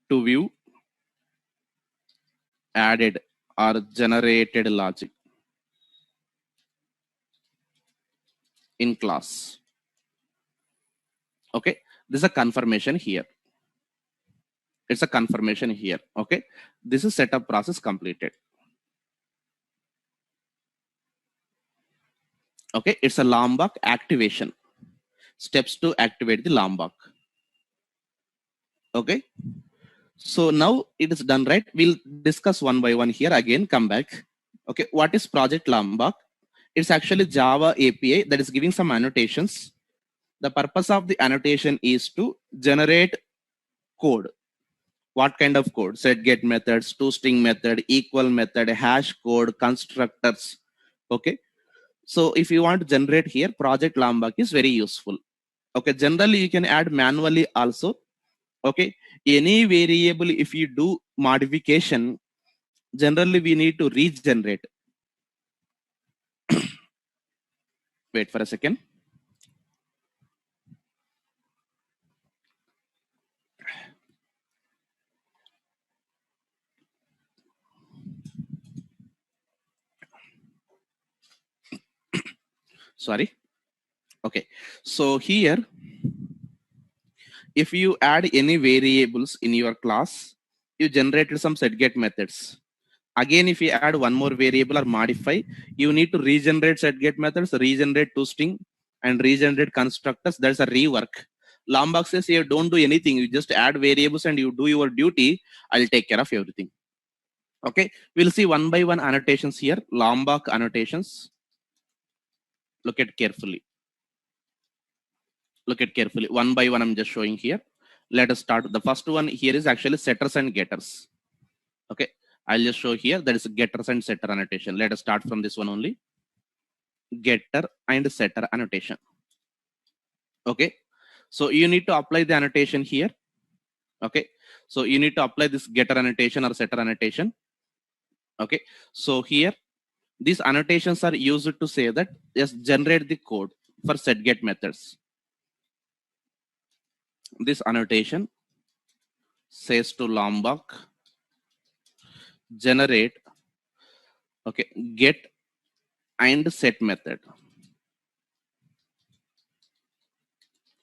to view added or generated logic in class. Okay, this is a confirmation here, it's a confirmation here. Okay, this is setup process completed. Okay, it's a Lombok activation, steps to activate the Lombok. Okay, so now it is done, right? We'll discuss one by one here again, come back. Okay, what is project Lombok? It's actually Java API that is giving some annotations. The purpose of the annotation is to generate code. What kind of code? Set get methods, toString method, equal method, hash code, constructors. Okay, so if you want to generate here, project Lombok is very useful. Okay, generally you can add manually also. Okay, any variable, if you do modification, generally we need to regenerate. Wait for a second. Sorry. Okay, so here if you add any variables in your class, you generated some setGet methods. Again, if you add one more variable or modify, you need to regenerate setGet methods, regenerate toString, and regenerate constructors. That's a rework. Lombok says here, don't do anything. You just add variables and you do your duty. I'll take care of everything. Okay, we'll see one by one annotations here. Lombok annotations. Look at carefully. Look at carefully. One by one, I'm just showing here. Let us start. The first one here is actually setters and getters. Okay, I'll just show here. That is getters and setter annotation. Let us start from this one only. Getter and setter annotation. Okay, so you need to apply the annotation here. Okay, so you need to apply this getter annotation or setter annotation. Okay, so here these annotations are used to say that just generate the code for setGet methods. This annotation says to Lombok, generate, okay, get and set method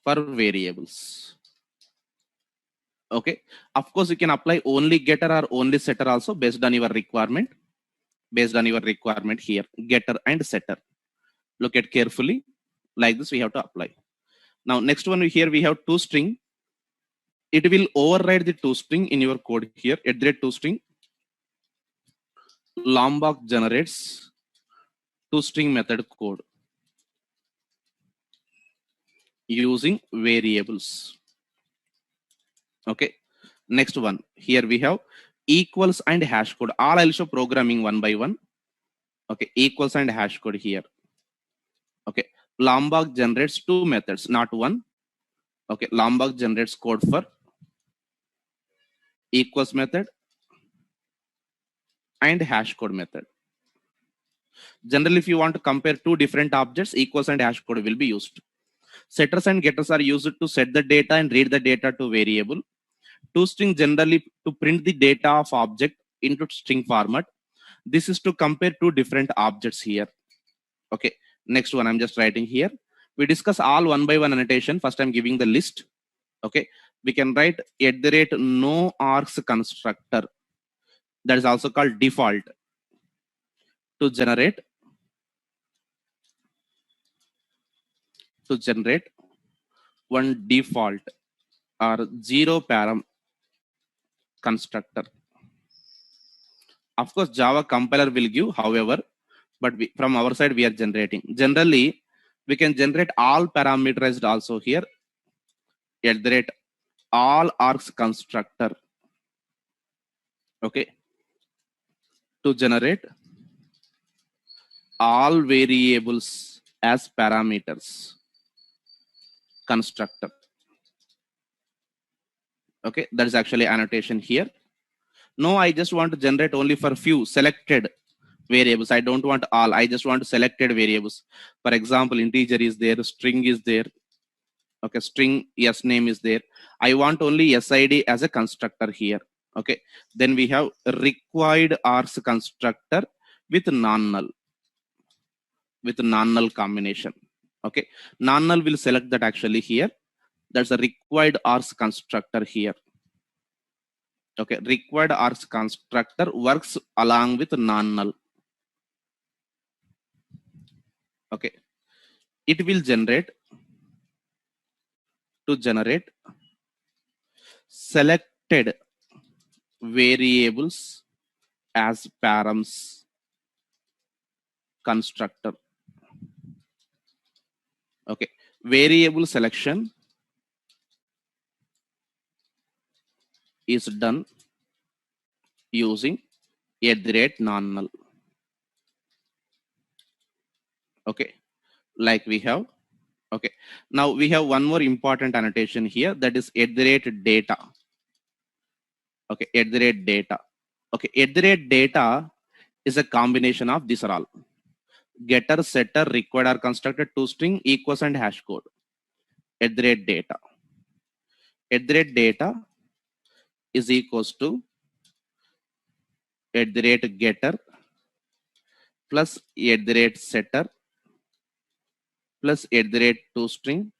for variables. Okay, of course you can apply only getter or only setter also based on your requirement. Based on your requirement here, getter and setter. Look at carefully, like this we have to apply. Now next one here we have toString. It will override the toString in your code here. At the toString, Lombok generates toString method code using variables. Okay, next one here we have equals and hash code. All I'll show programming one by one. Okay, equals and hash code here. Okay, Lombok generates two methods, not one. Okay, Lombok generates code for equals method and hash code method. Generally, if you want to compare two different objects, equals and hash code will be used. Setters and getters are used to set the data and read the data to variable. ToString generally to print the data of object into string format. This is to compare two different objects here. Okay, next one I'm just writing here. We discuss all one by one annotation. First I'm giving the list. Okay, we can write @no args constructor. That is also called default to generate one default or zero param constructor. Of course, Java compiler will give, however, but from our side we are generating. Generally, we can generate all parameterized also here at the rate all args constructor. Okay, to generate all variables as parameters constructor. Okay, that is actually annotation here. No, I just want to generate only for few selected variables. I don't want all. I just want selected variables. For example, integer is there, string is there. Okay, string yes name is there. I want only SID as a constructor here. Okay, then we have required args constructor with non-null combination. Okay, non-null will select that actually here. That's a required args constructor here. Okay, required args constructor works along with non-null. Okay, it will generate selected variables as params constructor. Okay, variable selection is done using @non-null. Okay, like we have. Okay, now we have one more important annotation here, that is @data. Okay, @data. Okay, @data is a combination of these are all: getter, setter, required or constructed, toString, equals, and hash code. @data. @data is equals to @getter plus @setter plus @toString.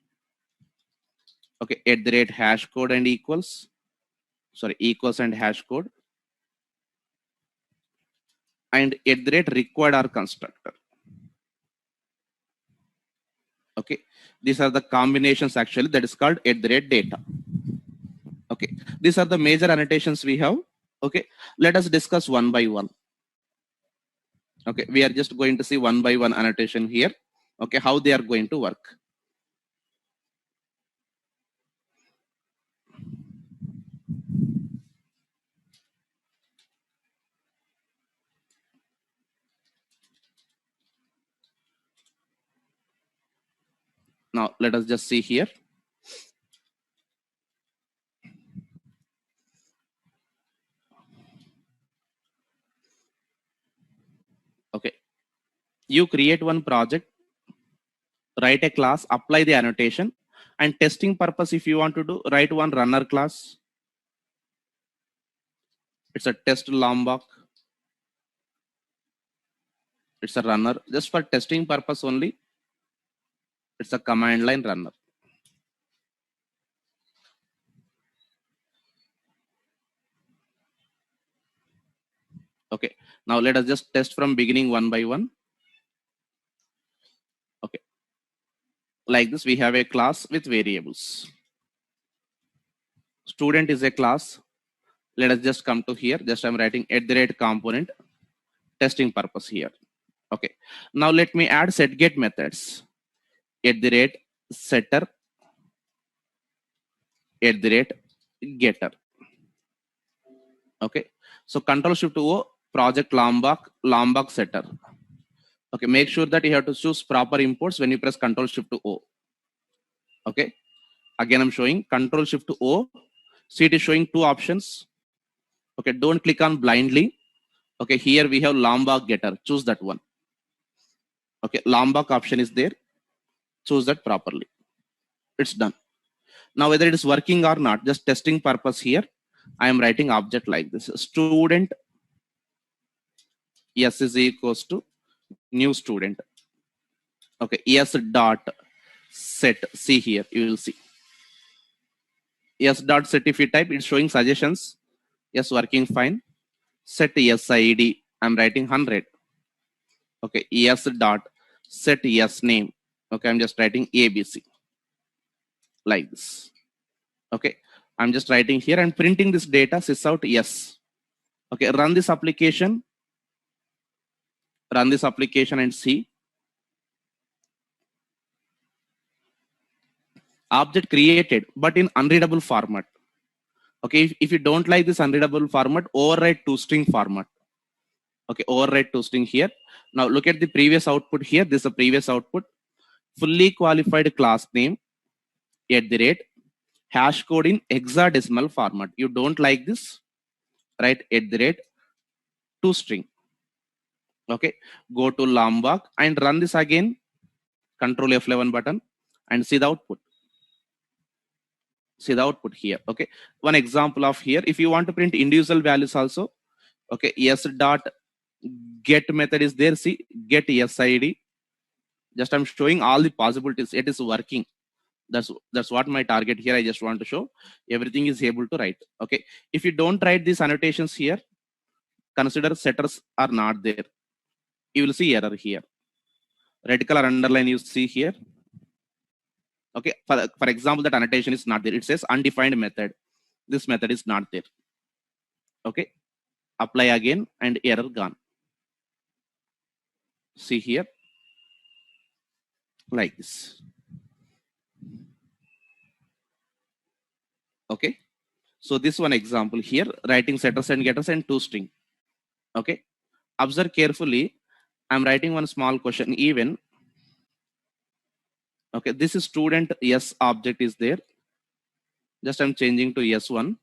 Okay, hash code and equals. Sorry, equals and hash code, and required or constructor. Okay, these are the combinations actually, that is called @data. Okay, these are the major annotations we have. Okay, let us discuss one by one. Okay, we are just going to see one by one annotation here. Okay, how they are going to work. Now let us just see here. Okay, you create one project, write a class, apply the annotation, and testing purpose, if you want to do, write one runner class. It's a test lombok. It's a runner just for testing purpose only. It's a command line runner. Okay, now let us just test from beginning one by one. Okay, like this, we have a class with variables. Student is a class. Let us just come to here. Just I'm writing @component testing purpose here. Okay, now let me add setGet methods. @setter, @getter. Okay, so Control Shift O, project lombok setter. Okay, make sure that you have to choose proper imports when you press Control Shift O. Okay, again I'm showing Control Shift O. See, it is showing two options. Okay, don't click on blindly. Okay, here we have lombok getter. Choose that one. Okay, lombok option is there. Choose that properly. It's done. Now whether it is working or not, just testing purpose here, I am writing object like this: student s is equals to new student. Okay, s dot set. See here, you will see s dot set. If you type, it's showing suggestions. Yes, working fine. Set SID, I'm writing 100. Okay, yes dot set yes name. Okay, I'm just writing ABC like this. Okay, I'm just writing here and printing this data sys out yes. Okay, run this application and see object created but in unreadable format. Okay, if you don't like this unreadable format, override toString format. Okay, override toString here. Now look at the previous output here. This is the previous output. Fully qualified class name at the rate hash code in hexadecimal format. You don't like this, right? At the rate toString. Okay, go to Lombok and run this again. Control F11 button and see the output. See the output here. Okay, one example of here. If you want to print individual values also, okay, yes dot get method is there. See, get sid. Just I'm showing all the possibilities. It is working. That's what my target here. I just want to show everything is able to write. Okay, if you don't write these annotations here, consider setters are not there. You will see error here. Red color underline you see here. Okay, for example, that annotation is not there. It says undefined method. This method is not there. Okay, apply again and error gone. See here like this. Okay, so this one example here, writing setters and getters and toString. Okay, observe carefully. I'm writing one small question even. Okay, this is student yes object is there. Just I'm changing to yes1.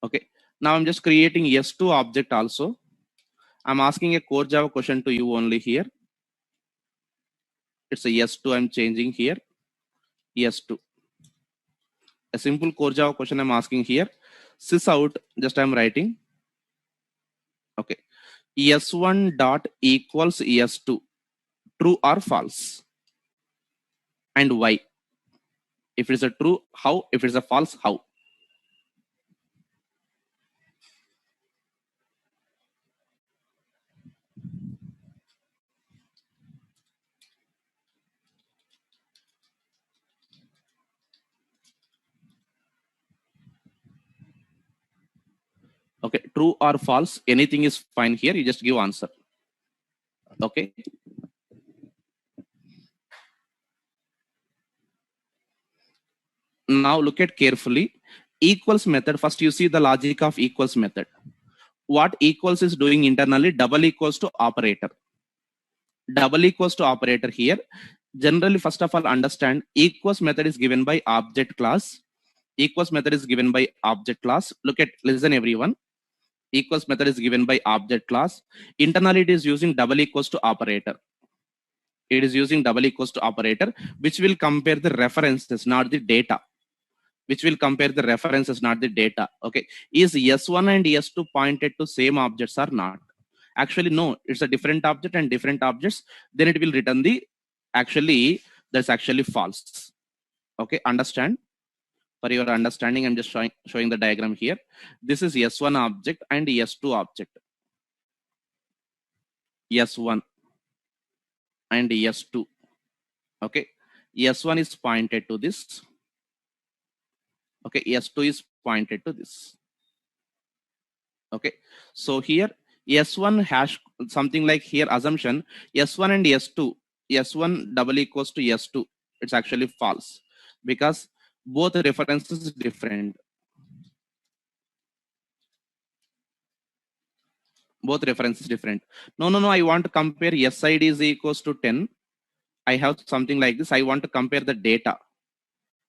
Okay, now I'm just creating yes2 object also. I'm asking a core Java question to you only here. It's a yes2. I'm changing here yes2. A simple core Java question I'm asking here. Sys out, just I'm writing. Okay, yes1 dot equals yes2, true or false, and why. If it's a true, how? If it's a false, how? Okay, true or false, anything is fine here. You just give answer. Okay, now look at carefully. Equals method, first you see the logic of equals method. What equals is doing internally, double equals to operator. Double equals to operator here. Generally, first of all, understand equals method is given by object class. Equals method is given by object class. Look at, listen everyone. Equals method is given by object class. Internally, it is using double equals to operator. It is using double equals to operator, which will compare the references, not the data. Which will compare the references, not the data. Okay, is yes1 and yes2 pointed to same objects or not? Actually, no, it's a different object and different objects. Then it will return the, actually, that's actually false. Okay, understand? For your understanding, I'm just showing the diagram here. This is yes1 object and yes2 object. yes1 and yes2. Okay, yes1 is pointed to this. Okay, yes2 is pointed to this. Okay, so here s1 hash something like here assumption s1 and s2, s1 double equals to s2. It's actually false because both references is different. Both references different. No, I want to compare sid is equals to 10. I have something like this. I want to compare the data.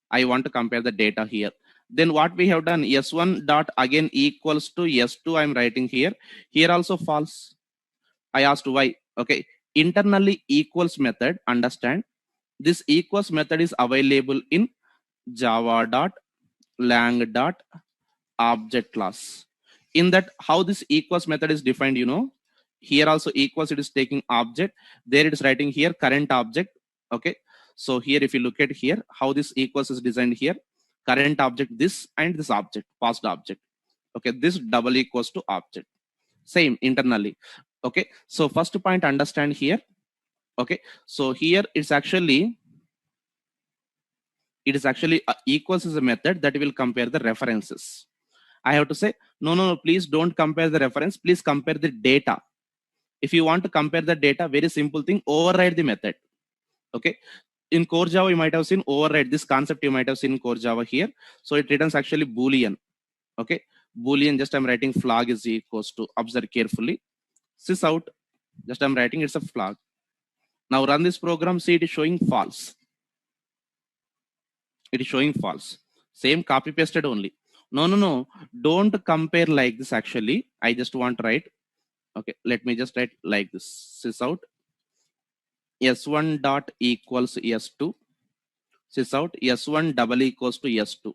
I want to compare the data here. Then what we have done, s1 dot again equals to s2. I'm writing here. Here also false. I asked why. Okay, internally equals method. Understand, this equals method is available in java.lang.object class. In that, how this equals method is defined, you know, here also equals, it is taking object. There it is writing here current object. Okay, so here if you look at here, how this equals is designed here, current object this and this object, past object. Okay, this double equals to object. Same internally. Okay, so first point understand here. Okay, so here it is actually equals is a method that will compare the references. I have to say no, please don't compare the reference, please compare the data. If you want to compare the data, very simple thing, override the method. Okay, in core Java you might have seen override, this concept you might have seen in core Java here. So it returns actually boolean. Okay, boolean, just I'm writing flag is equals to, observe carefully, sys out, just I'm writing it's a flag. Now run this program, see it is showing false. It is showing false. Same copy pasted only. No. Don't compare like this actually. I just want to write. Okay, let me just write like this. Sys out s1 dot equals s2. Sys out s1 double equals to s2.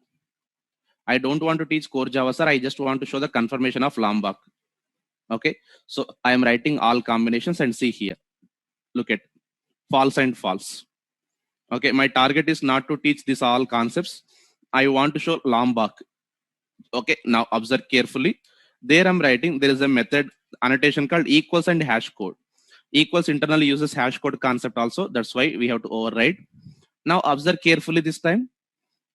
I don't want to teach core Java, sir. I just want to show the confirmation of Lombok. Okay, so I am writing all combinations and see here. Look at false and false. Okay, my target is not to teach this all concepts. I want to show Lombok. Okay, now observe carefully. There I'm writing, there is a method annotation called equals and hash code. Equals internally uses hash code concept also. That's why we have to override. Now observe carefully this time.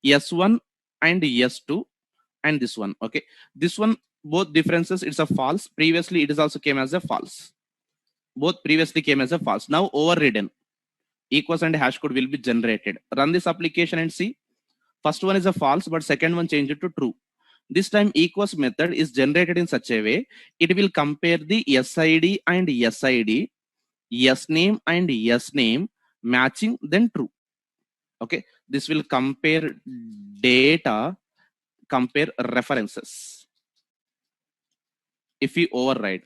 S1 and S2 and this one. Okay, this one, both differences, it's a false. Previously, it is also came as a false. Both previously came as a false. Now overridden. Equals and hash code will be generated. Run this application and see. First one is a false, but second one change it to true. This time equals method is generated in such a way, it will compare the SID and SID, yes name and yes name, matching then true. Okay, this will compare data, compare references. If we override,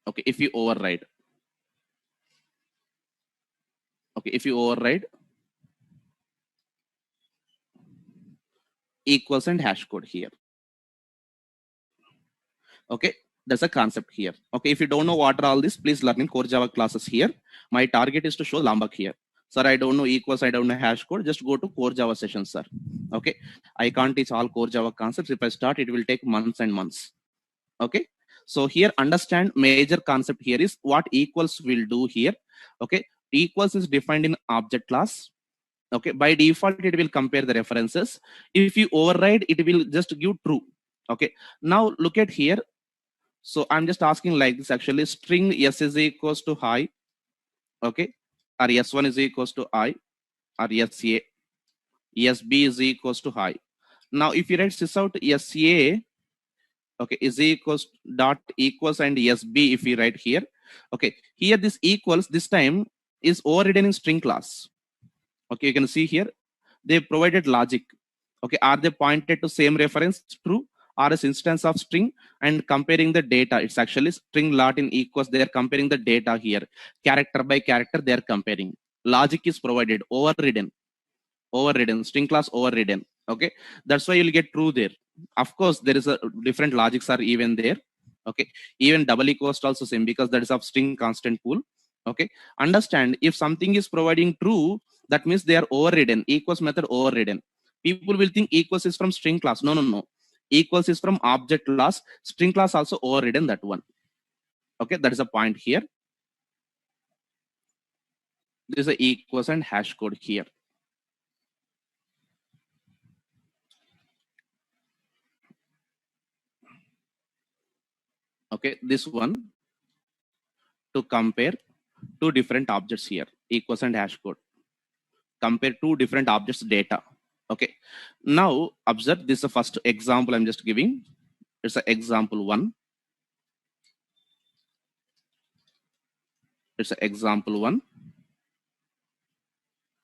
okay, if you override, okay, if you override equals and hash code here. Okay, that's a concept here. Okay, if you don't know what are all this, please learn in core Java classes here. My target is to show Lombok here. Sir, I don't know equals, I don't know hash code, just go to core Java sessions, sir. Okay, I can't teach all core Java concepts. If I start, it will take months and months. Okay, so here understand major concept here is what equals will do here. Okay, equals is defined in object class. Okay, by default it will compare the references. If you override, it will just give true. Okay, now look at here. So I'm just asking like this actually, string s is equals to hi, okay, or s1 is equals to I, or sa, sb is equals to hi. Now if you write sys out sa, okay, is equals dot equals and sb, if you write here, okay, here this equals this time is overridden in string class. Okay, you can see here they provided logic. Okay, are they pointed to same reference? True. Or as instance of string and comparing the data. It's actually string lot in equals. They are comparing the data here. Character by character, they are comparing. Logic is provided. Overridden. Overridden. String class overridden. Okay, that's why you'll get true there. Of course, there is a different logics are even there. Okay, even double equals also same because that is of string constant pool. Okay, understand if something is providing true, that means they are overridden. Equals method overridden. People will think equals is from string class. No. Equals is from object class. String class also overridden that one. Okay, that is a point here. This is a equals and hash code here. Okay, this one to compare two different objects here, equals and hash code. Compare two different objects data. Okay, now observe this is the first example I'm just giving. It's an example one. It's an example one.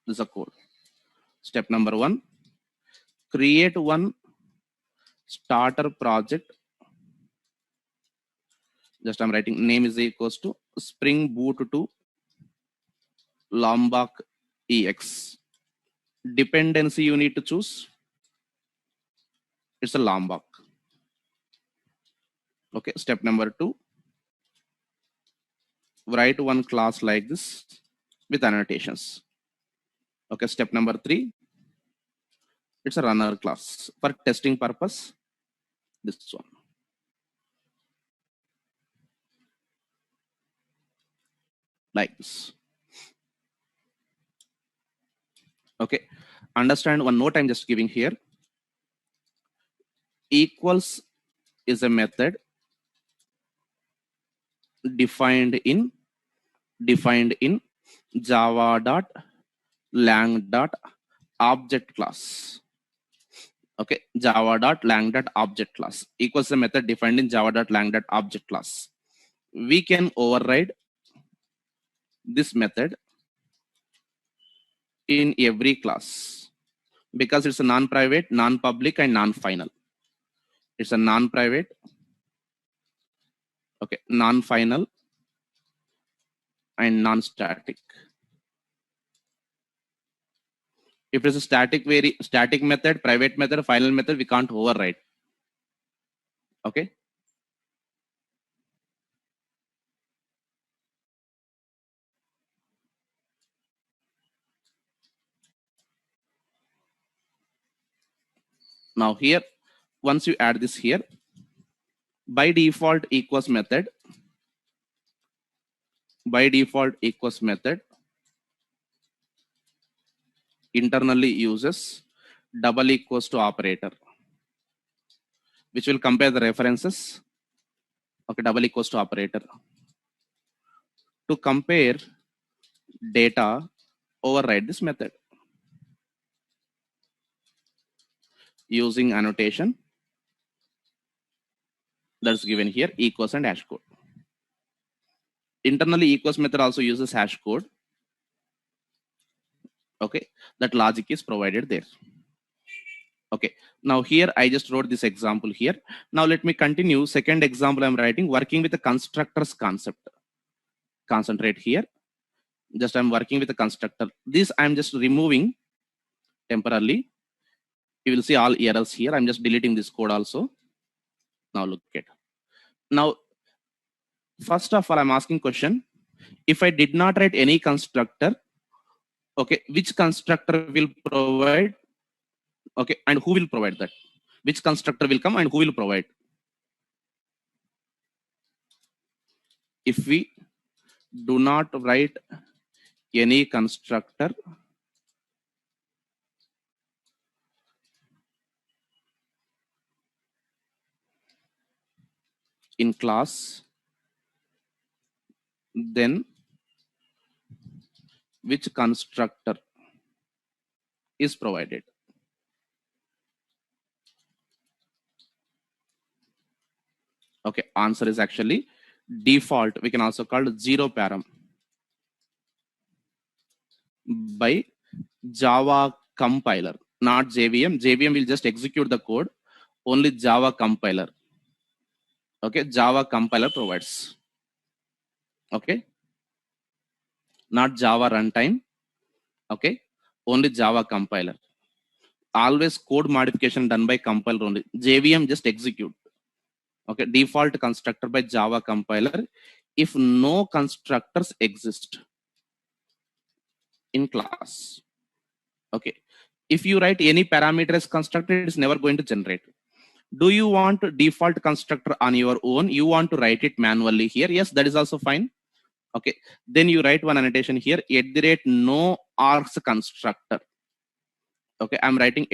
This is a code. Step number one, create one starter project. Just I'm writing name is equals to Spring Boot to Lombok EX. Dependency you need to choose. It's a Lombok. Okay, step number two, write one class like this with annotations. Okay, step number three, it's a runner class for testing purpose. This one. like this. Okay, understand one note I'm just giving here. Equals is a method defined in java.lang.object class. Okay, java.lang.object class equals a method defined in java.lang.object class. We can override this method in every class because it's a non-private, non-public, and non-final. It's a non-private, okay, non-final, and non-static. If it's a static method, private method, final method, we can't override. Okay. Now here, once you add this here, by default equals method internally uses double equals to operator, which will compare the references. Okay, double equals to operator to compare data, override this method using annotation that's given here, equals and hash code. Internally equals method also uses hash code. Okay, that logic is provided there. Okay, now here I just wrote this example here. Now let me continue. Second example I'm writing, working with the constructors concept. Concentrate here. Just I'm working with the constructor. This I'm just removing temporarily. You will see all errors here. I'm just deleting this code also. Now look at. Now, first of all, I'm asking question. If I did not write any constructor, okay, which constructor will provide? Okay, and who will provide that? Which constructor will come and who will provide? If we do not write any constructor, in class, then which constructor is provided? Okay, answer is actually default. We can also call it zero param by Java compiler, not JVM. JVM will just execute the code. Only Java compiler. Okay, Java compiler provides. Okay, not Java runtime. Okay, only Java compiler. Always code modification done by compiler only. JVM just execute. Okay, default constructor by Java compiler if no constructors exist in class. Okay, if you write any parameterized constructor, it is never going to generate. Do you want default constructor on your own? You want to write it manually here? Yes, that is also fine. Okay, then you write one annotation here, @no args constructor. Okay, I'm writing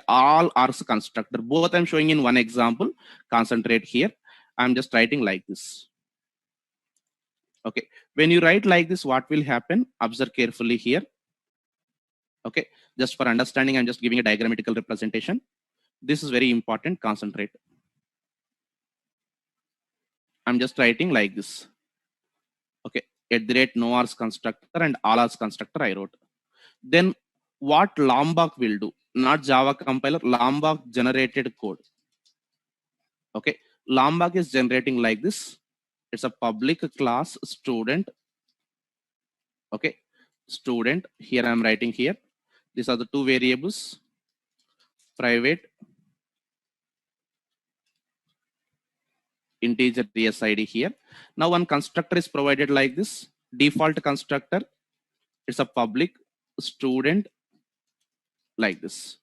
all args constructor. Both I'm showing in one example. Concentrate here. I'm just writing like this. Okay, when you write like this, what will happen? Observe carefully here. Okay, just for understanding, I'm just giving a diagrammatical representation. This is very important. Concentrate. I'm just writing like this. Okay, @no args constructor and all args constructor I wrote. Then what Lombok will do? Not Java compiler, Lombok generated code. Okay, Lombok is generating like this. It's a public class student. Okay, student. Here I'm writing here. These are the two variables, private integer SID here. Now one constructor is provided like this. Default constructor. It's a public student like this.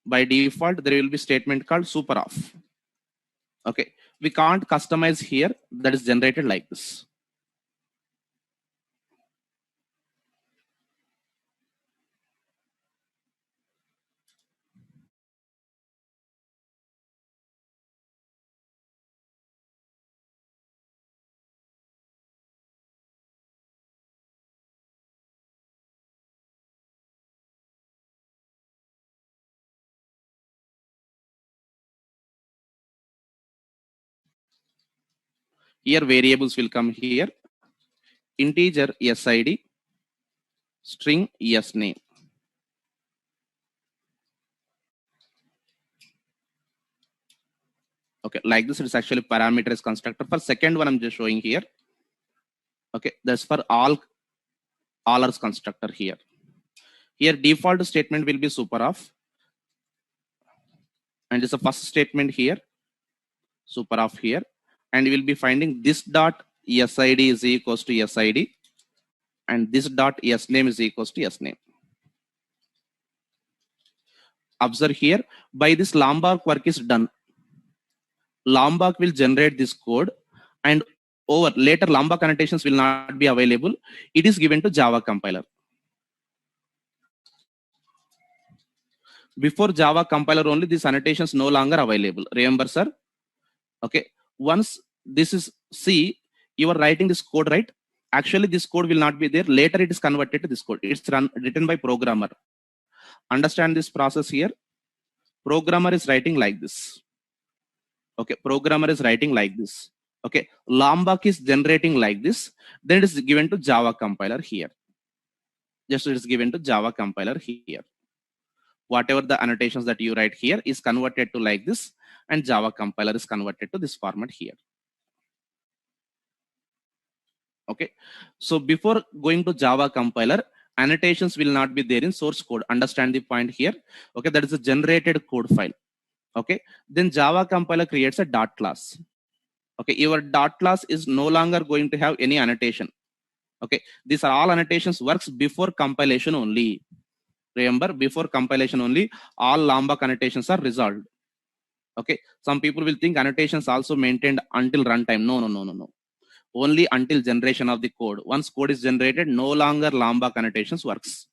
By default, there will be statement called super off. Okay, we can't customize here. That is generated like this. Here variables will come here. Integer SID, string SName. Okay, like this, it's actually parameterized constructor. For second one, I'm just showing here. Okay, that's for allers constructor here. Here default statement will be super of, and it's the first statement here, super of here, and we will be finding this dot SID is equals to SID, and this dot SName is equals to SName. Observe here, by this Lombok work is done. Lombok will generate this code, and over later Lombok annotations will not be available. It is given to Java compiler. Before Java compiler only, these annotations no longer available. Remember, sir? Okay. Once this is C, you are writing this code, right? Actually, this code will not be there. Later, it is converted to this code. It's written by programmer. Understand this process here. Programmer is writing like this. Okay. Programmer is writing like this. Okay. Lombok is generating like this. Then it is given to Java compiler here. Just it is given to Java compiler here. Whatever the annotations that you write here is converted to like this, and Java compiler is converted to this format here. Okay, so before going to Java compiler, annotations will not be there in source code. Understand the point here. Okay, that is a generated code file. Okay, then Java compiler creates a dot class. Okay, your dot class is no longer going to have any annotation. Okay, these are all annotations works before compilation only. Remember, before compilation only, all Lombok annotations are resolved. Okay, some people will think annotations also maintained until runtime. No. Only until generation of the code. Once code is generated, no longer Lombok annotations works.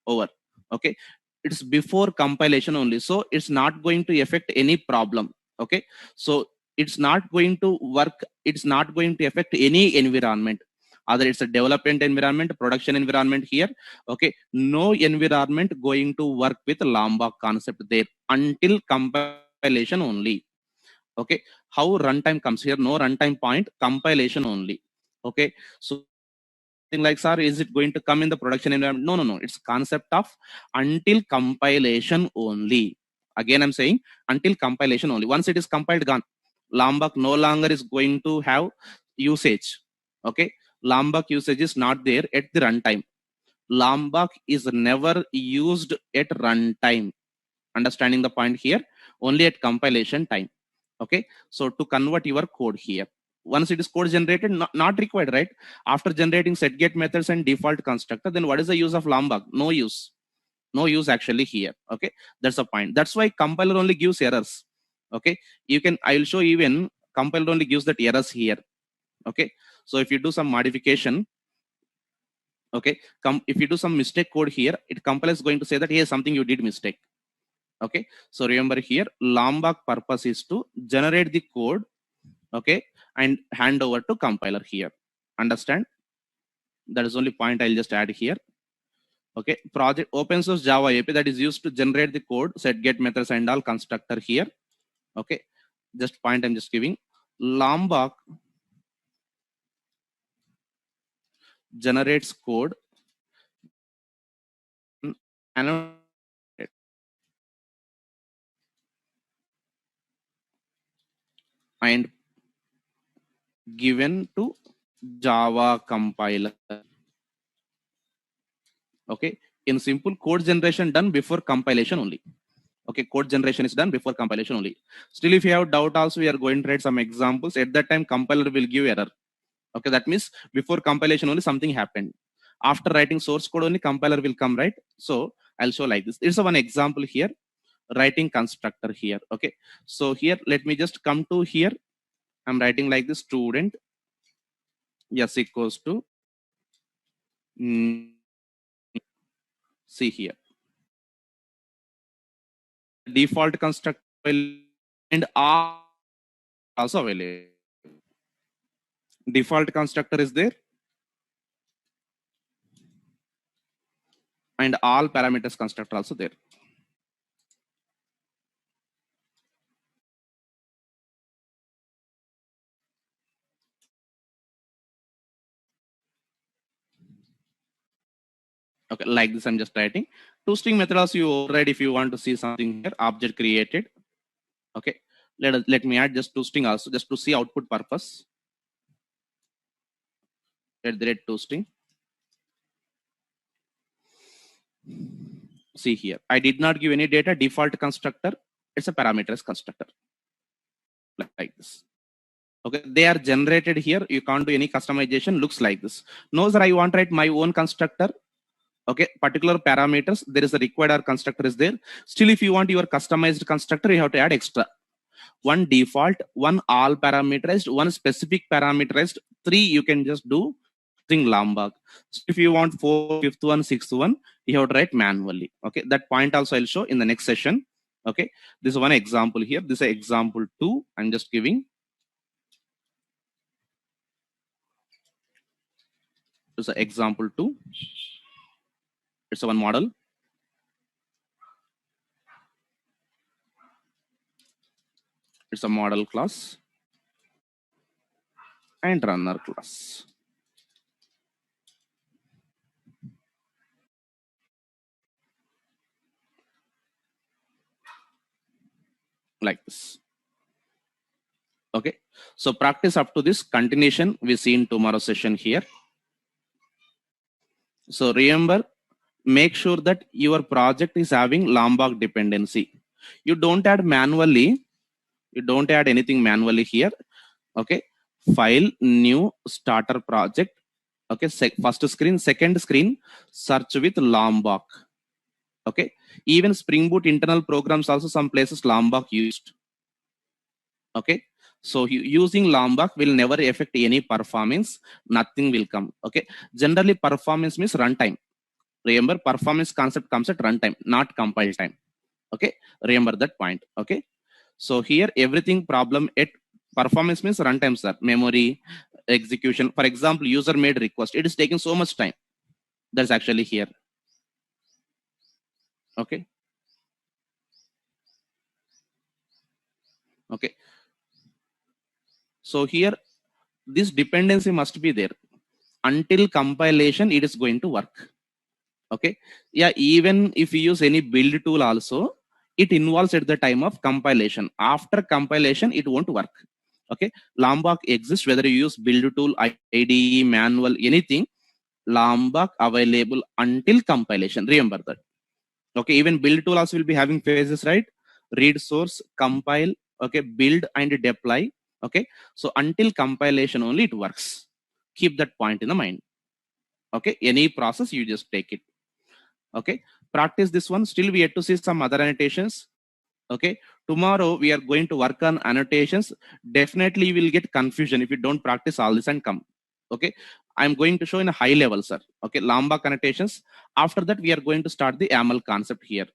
Over. Okay, it's before compilation only, so it's not going to affect any problem. Okay, so it's not going to work. It's not going to affect any environment. Either it's a development environment, production environment here. Okay, no environment going to work with Lombok concept there until compilation only. Okay, how runtime comes here? No runtime point, compilation only. Okay, so thing like, sir, is it going to come in the production environment? No. It's concept of until compilation only. Again, I'm saying until compilation only. Once it is compiled, gone. Lombok no longer is going to have usage. Okay, Lombok usage is not there at the runtime. Lombok is never used at runtime. Understanding the point here? Only at compilation time. Okay, so to convert your code here, once it is code generated, not required, right? After generating set get methods and default constructor, then what is the use of Lombok? No use. No use actually here. Okay, that's the point. That's why compiler only gives errors. Okay, you can, I will show even compiler only gives that errors here. Okay, so if you do some modification, okay, if you do some mistake code here, it compiler is going to say that here something you did mistake. Okay, so remember here, Lombok purpose is to generate the code, okay, and hand over to compiler here. Understand? That is only point I'll just add here. Okay, project open source Java API that is used to generate the code, set get methods and all constructor here. Okay, just point I'm just giving. Lombok generates code and given to Java compiler. Okay, in simple, code generation done before compilation only. Okay, code generation is done before compilation only. Still, if you have doubt also, we are going to write some examples. At that time, compiler will give error. Okay, that means before compilation only something happened. After writing source code only, compiler will come, right? So I'll show like this. It's one example here, writing constructor here. Okay, so here, let me just come to here. I'm writing like this: student yes equals to see here. Default constructor and all also available. Default constructor is there and all parameters constructor also there. Okay, like this I'm just writing. ToString method also you override if you want to see something here. Object created. Okay, let me add just ToString also just to see output purpose. At the rate ToString. See here, I did not give any data. Default constructor. It's a parameterized constructor. Like this. Okay, they are generated here. You can't do any customization. Looks like this. No, sir, I want to write my own constructor. Okay, particular parameters. There is a required constructor is there. Still, if you want your customized constructor, you have to add extra. One default, one all parameterized, one specific parameterized. 3 you can just do using Lombok. So if you want 4th, 5th one, 6th one, you have to write manually. Okay, that point also I'll show in the next session. Okay, this is one example here. This is example 2. I'm just giving. This is example 2. It's a one model. It's a model class and runner class. Like this. Okay, so practice up to this. Continuation we see in tomorrow session here. So remember, make sure that your project is having Lombok dependency. You don't add manually. You don't add anything manually here. Okay, file, new, starter project. Okay, first screen, second screen, search with Lombok. Okay, even Spring Boot internal programs also some places Lombok used. Okay, so using Lombok will never affect any performance. Nothing will come. Okay, generally performance means runtime. Remember, performance concept comes at runtime, not compile time. Okay, remember that point. Okay, so here everything problem at performance means runtime, sir. Memory, execution. For example, user made request. It is taking so much time. That's actually here. Okay. Okay. So here, this dependency must be there. Until compilation, it is going to work. Okay. Yeah, even if you use any build tool also, it involves at the time of compilation. After compilation, it won't work. Okay. Lombok exists whether you use build tool, IDE, manual, anything. Lombok available until compilation. Remember that. Okay. Even build tool also will be having phases, right? Read source, compile, okay, build and deploy. Okay. So until compilation only it works. Keep that point in the mind. Okay. Any process, you just take it. Okay, practice this one. Still we yet to see some other annotations. Okay, tomorrow we are going to work on annotations. Definitely you will get confusion if you don't practice all this and come. Okay, I'm going to show in a high level, sir. Okay, Lombok annotations. After that we are going to start the AML concept here.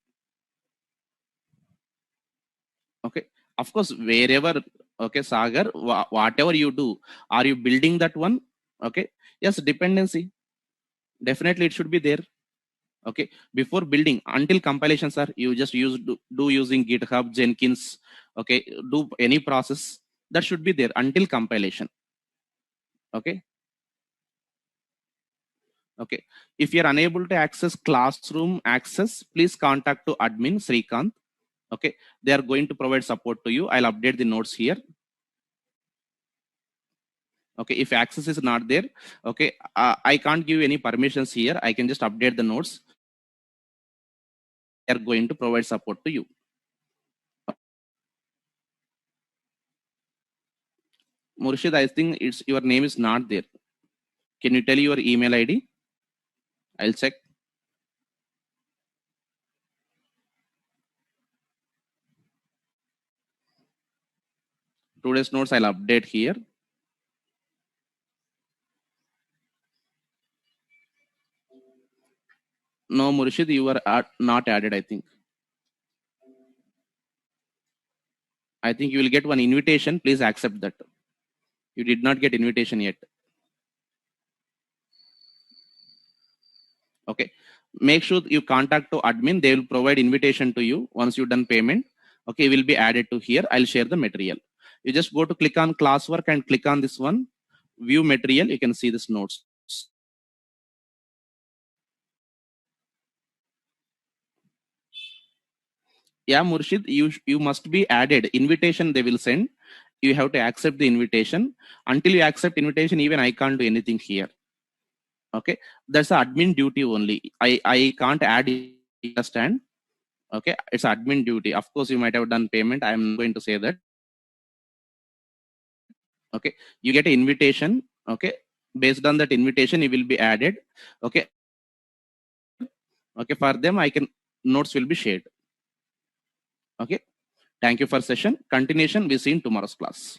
Okay, of course, wherever, okay, Sagar, whatever you do, are you building that one? Okay, yes, dependency, definitely it should be there. Okay, before building, until compilation, sir, you just do using GitHub, Jenkins. Okay, do any process that should be there until compilation. Okay. Okay, if you're unable to access classroom access, please contact to admin Srikanth. Okay, they are going to provide support to you. I'll update the notes here. Okay, if access is not there, okay, I can't give any permissions here. I can just update the notes. They are going to provide support to you. Murshid, I think it's your name is not there. Can you tell your email ID? I'll check. Today's notes I'll update here. No, Murshid, you are not added, I think. I think you will get one invitation. Please accept that. You did not get invitation yet. Okay. Make sure you contact to admin. They will provide invitation to you once you've done payment. Okay, will be added to here. I'll share the material. You just go to click on classwork and click on this one. View material. You can see this notes. Yeah, Murshid, you must be added. Invitation they will send. You have to accept the invitation. Until you accept invitation, even I can't do anything here. Okay, that's the admin duty only. I can't add. Understand? Okay, it's admin duty. Of course, you might have done payment. I'm not going to say that. Okay, you get an invitation. Okay, based on that invitation, you will be added. Okay, okay, for them, I can notes will be shared. Okay, thank you for session. Continuation we see in tomorrow's class.